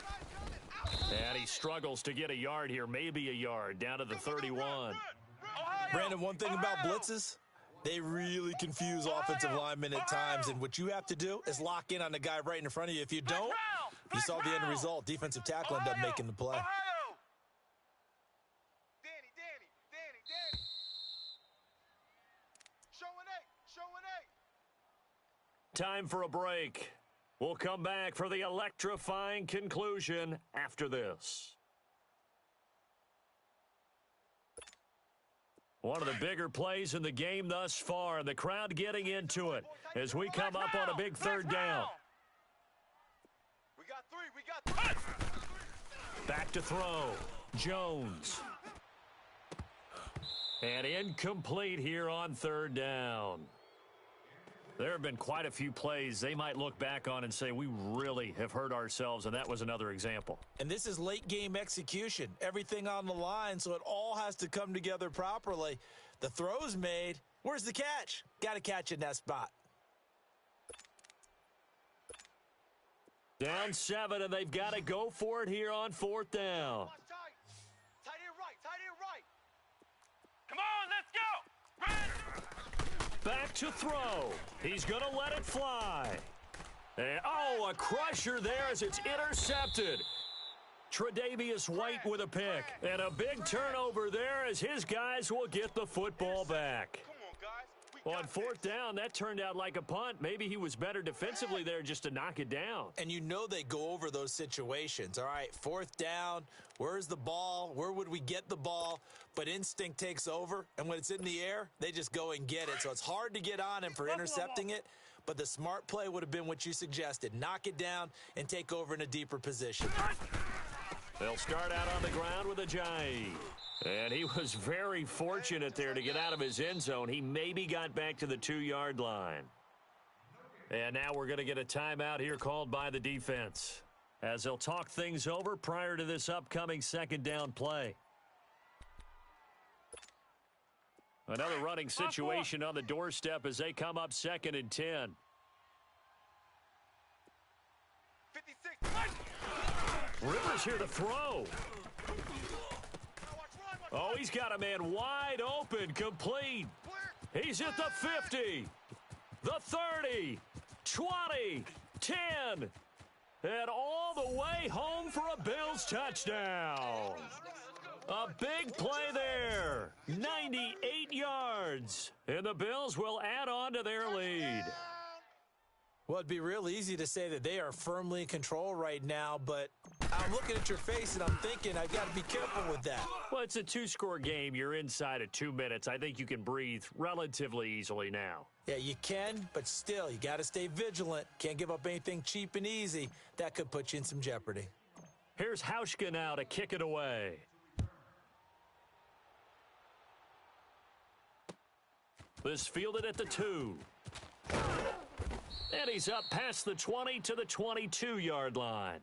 [SPEAKER 1] And he struggles to get a yard here, maybe a yard, down to the 31.
[SPEAKER 3] Brandon, one thing about blitzes, they really confuse offensive linemen at times, and what you have to do is lock in on the guy right in front of you. If you don't, you saw the end result. Defensive tackle ended up making the play.
[SPEAKER 4] Danny. Showing eight.
[SPEAKER 1] Time for a break. We'll come back for the electrifying conclusion after this. One of the bigger plays in the game thus far, and the crowd getting into it as we come up on a big 3rd down.
[SPEAKER 4] We got three.
[SPEAKER 1] Back to throw. Jones. And incomplete here on 3rd down. There have been quite a few plays they might look back on and say, we really have hurt ourselves, and that was another example.
[SPEAKER 3] And this is late game execution. Everything on the line, so it all has to come together properly. The throw's made. Where's the catch? Got to catch in that spot.
[SPEAKER 1] Down 7, and they've got to go for it here on 4th down.
[SPEAKER 4] Tight end right.
[SPEAKER 2] Come on, let's go! Run!
[SPEAKER 1] Back to throw. He's going to let it fly. And, a crusher there as it's intercepted. Tre'Davious White with a pick. And a big turnover there as his guys will get the football back.
[SPEAKER 4] Come on, guys.
[SPEAKER 1] On 4th down, that turned out like a punt. Maybe he was better defensively there just to knock it down.
[SPEAKER 3] And you know they go over those situations. All right, 4th down, where's the ball? Where would we get the ball? But instinct takes over, and when it's in the air, they just go and get it. So it's hard to get on him for intercepting it, but the smart play would have been what you suggested. Knock it down and take over in a deeper position.
[SPEAKER 1] They'll start out on the ground with Ajayi. And he was very fortunate there to get out of his end zone. He maybe got back to the 2-yard line. And now we're going to get a timeout here called by the defense, as they'll talk things over prior to this upcoming 2nd down play. Another running situation on the doorstep as they come up 2nd and 10.
[SPEAKER 4] 56.
[SPEAKER 1] Rivers here to throw. Oh, he's got a man wide open, complete. He's at the 50, the 30, 20, 10, and all the way home for a Bills touchdown. A big play there, 98 yards, and the Bills will add on to their lead.
[SPEAKER 3] Well, it'd be real easy to say that they are firmly in control right now, but I'm looking at your face and I'm thinking I've got to be careful with that.
[SPEAKER 1] Well, it's a two-score game. You're inside of 2 minutes. I think you can breathe relatively easily now.
[SPEAKER 3] Yeah, you can, but still, you got to stay vigilant. Can't give up anything cheap and easy. That could put you in some jeopardy.
[SPEAKER 1] Here's Hauschka now to kick it away. This fielded at the 2. And he's up past the 20 to the 22-yard line.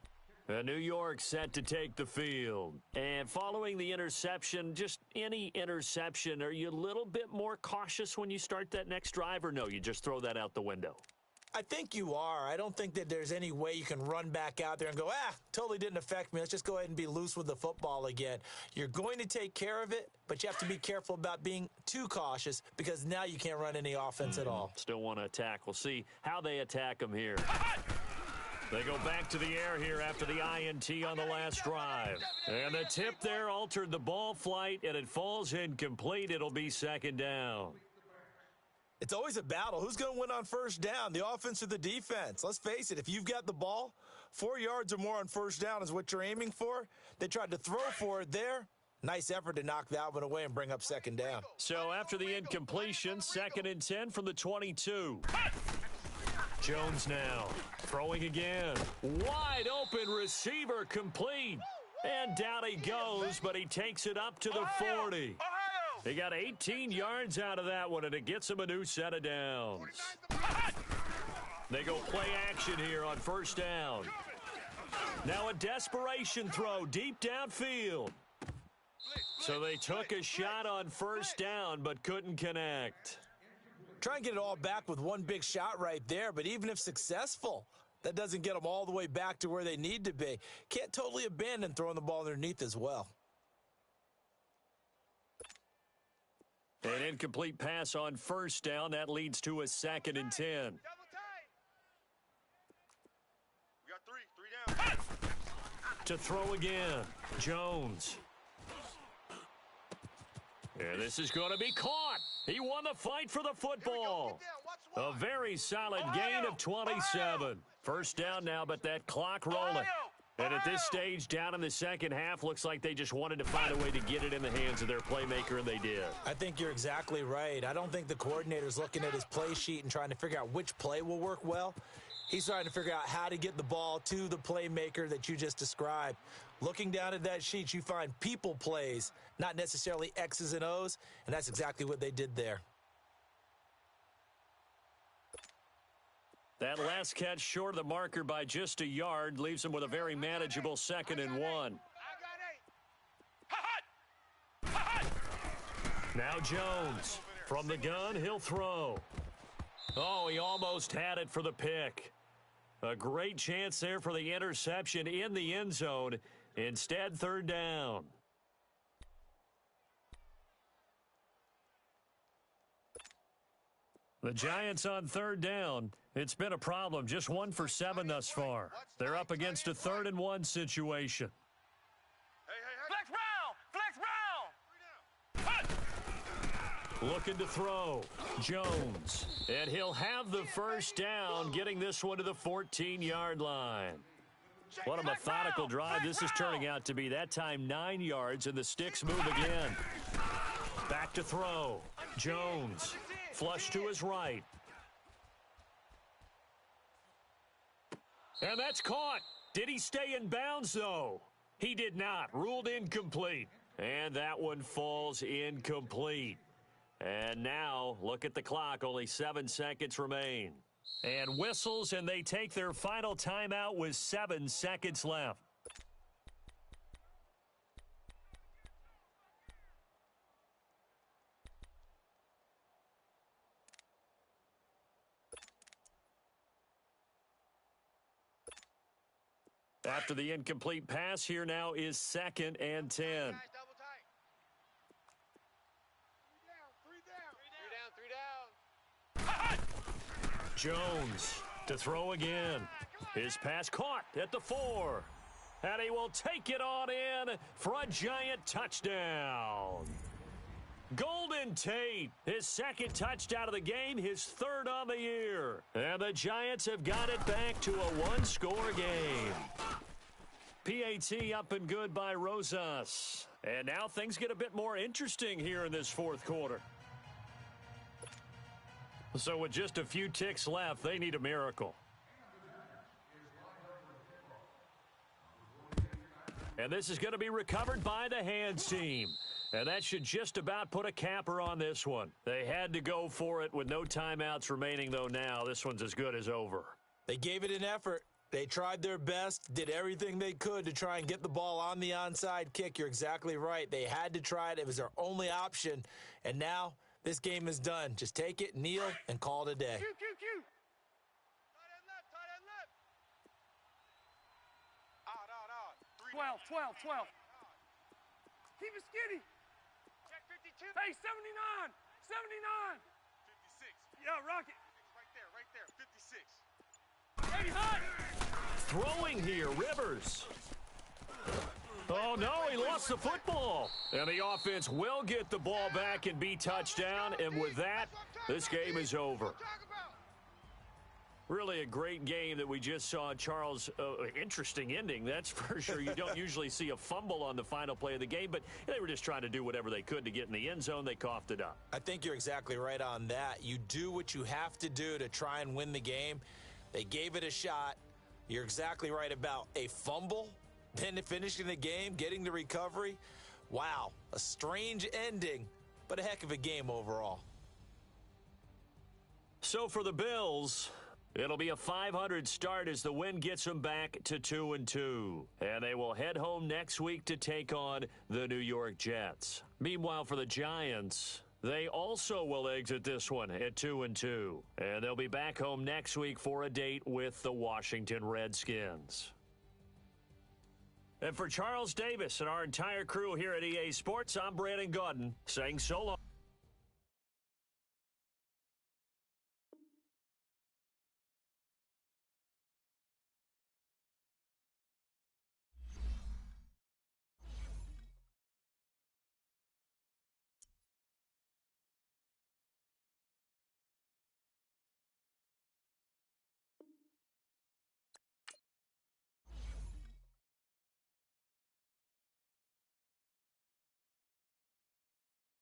[SPEAKER 1] New York set to take the field. And following the interception, just any interception, are you a little bit more cautious when you start that next drive, or no, you just throw that out the window?
[SPEAKER 3] I think you are. I don't think that there's any way you can run back out there and go, totally didn't affect me. Let's just go ahead and be loose with the football again. You're going to take care of it, but you have to be careful about being too cautious because now you can't run any offense at all.
[SPEAKER 1] Still want to attack. We'll see how they attack them here. They go back to the air here after the INT on the last drive. And the tip there altered the ball flight, and it falls incomplete. It'll be second down.
[SPEAKER 3] It's always a battle. Who's going to win on first down, the offense or the defense? Let's face it, if you've got the ball, 4 yards or more on first down is what you're aiming for. They tried to throw for it there. Nice effort to knock that one away and bring up second down.
[SPEAKER 1] So after the incompletion, 2nd and 10 from the 22. Jones now throwing again. Wide open receiver complete. And down he goes, but he takes it up to the 40. They got 18 yards out of that one, and it gets them a new set of downs. They go play action here on first down. Now a desperation throw deep downfield. So they took a shot on first down, but couldn't connect.
[SPEAKER 3] Try and get it all back with one big shot right there, but even if successful, that doesn't get them all the way back to where they need to be. Can't totally abandon throwing the ball underneath as well.
[SPEAKER 1] An incomplete pass on first down. That leads to a 2nd and 10.
[SPEAKER 4] We got three down.
[SPEAKER 1] To throw again, Jones. And this is going to be caught. He won the fight for the football. A very solid gain of 27. First down now, but that clock rolling. And at this stage, down in the second half, looks like they just wanted to find a way to get it in the hands of their playmaker, and they did.
[SPEAKER 3] I think you're exactly right. I don't think the coordinator's looking at his play sheet and trying to figure out which play will work well. He's trying to figure out how to get the ball to the playmaker that you just described. Looking down at that sheet, you find people plays, not necessarily X's and O's, and that's exactly what they did there.
[SPEAKER 1] That last catch short of the marker by just a yard leaves him with a very manageable 2nd and 1. Now Jones from the gun, he'll throw. Oh, he almost had it for the pick. A great chance there for the interception in the end zone. Instead, 3rd down. The Giants on 3rd down. It's been a problem. Just 1 for 7 thus far. They're up against a 3rd and 1 situation.
[SPEAKER 2] Flex round!
[SPEAKER 1] Looking to throw. Jones. And he'll have the first down, getting this one to the 14-yard line. What a methodical drive this is turning out to be. That time 9 yards, and the sticks move again. Back to throw. Jones. Flush to his right. And that's caught. Did he stay in bounds, though? He did not. Ruled incomplete. And that one falls incomplete. And now, look at the clock. Only 7 seconds remain. And whistles, and they take their final timeout with 7 seconds left. After the incomplete pass, here now is 2nd and 10.
[SPEAKER 4] Double tight. 3 down.
[SPEAKER 1] Jones To throw again. His pass caught at the 4. And he will take it on in for a giant touchdown. Golden Tate, his second touchdown of the game, his third on the year. And the Giants have got it back to a one-score game. PAT up and good by Rosas. And now things get a bit more interesting here in this fourth quarter. So with just a few ticks left, they need a miracle. And this is going to be recovered by the hands team. And that should just about put a capper on this one. They had to go for it with no timeouts remaining, though now. This one's as good as over.
[SPEAKER 3] They gave it an effort. They tried their best, did everything they could to try and get the ball on the onside kick. You're exactly right. They had to try it. It was their only option. And now this game is done. Just take it, kneel, and call it a day.
[SPEAKER 2] Q. Tight end left. Out. 12. Keep it skinny. Check 52. Hey, 79. 56. Yeah, rocket. Right there. 56. Hey, hot.
[SPEAKER 1] Throwing here, Rivers. Oh, no, he lost the football. And the offense will get the ball back and be touchdown. And with that, this game is over. Really a great game that we just saw, Charles. Interesting ending, that's for sure. You don't usually see a fumble on the final play of the game, but they were just trying to do whatever they could to get in the end zone. They coughed it up.
[SPEAKER 3] I think you're exactly right on that. You do what you have to do to try and win the game. They gave it a shot. You're exactly right about a fumble, then finishing the game, getting the recovery. Wow, a strange ending, but a heck of a game overall.
[SPEAKER 1] So for the Bills, it'll be a 500 start as the win gets them back to 2-2. And they will head home next week to take on the New York Jets. Meanwhile, for the Giants, they also will exit this one at 2-2. And they'll be back home next week for a date with the Washington Redskins. And for Charles Davis and our entire crew here at EA Sports, I'm Brandon Gaudin saying so long.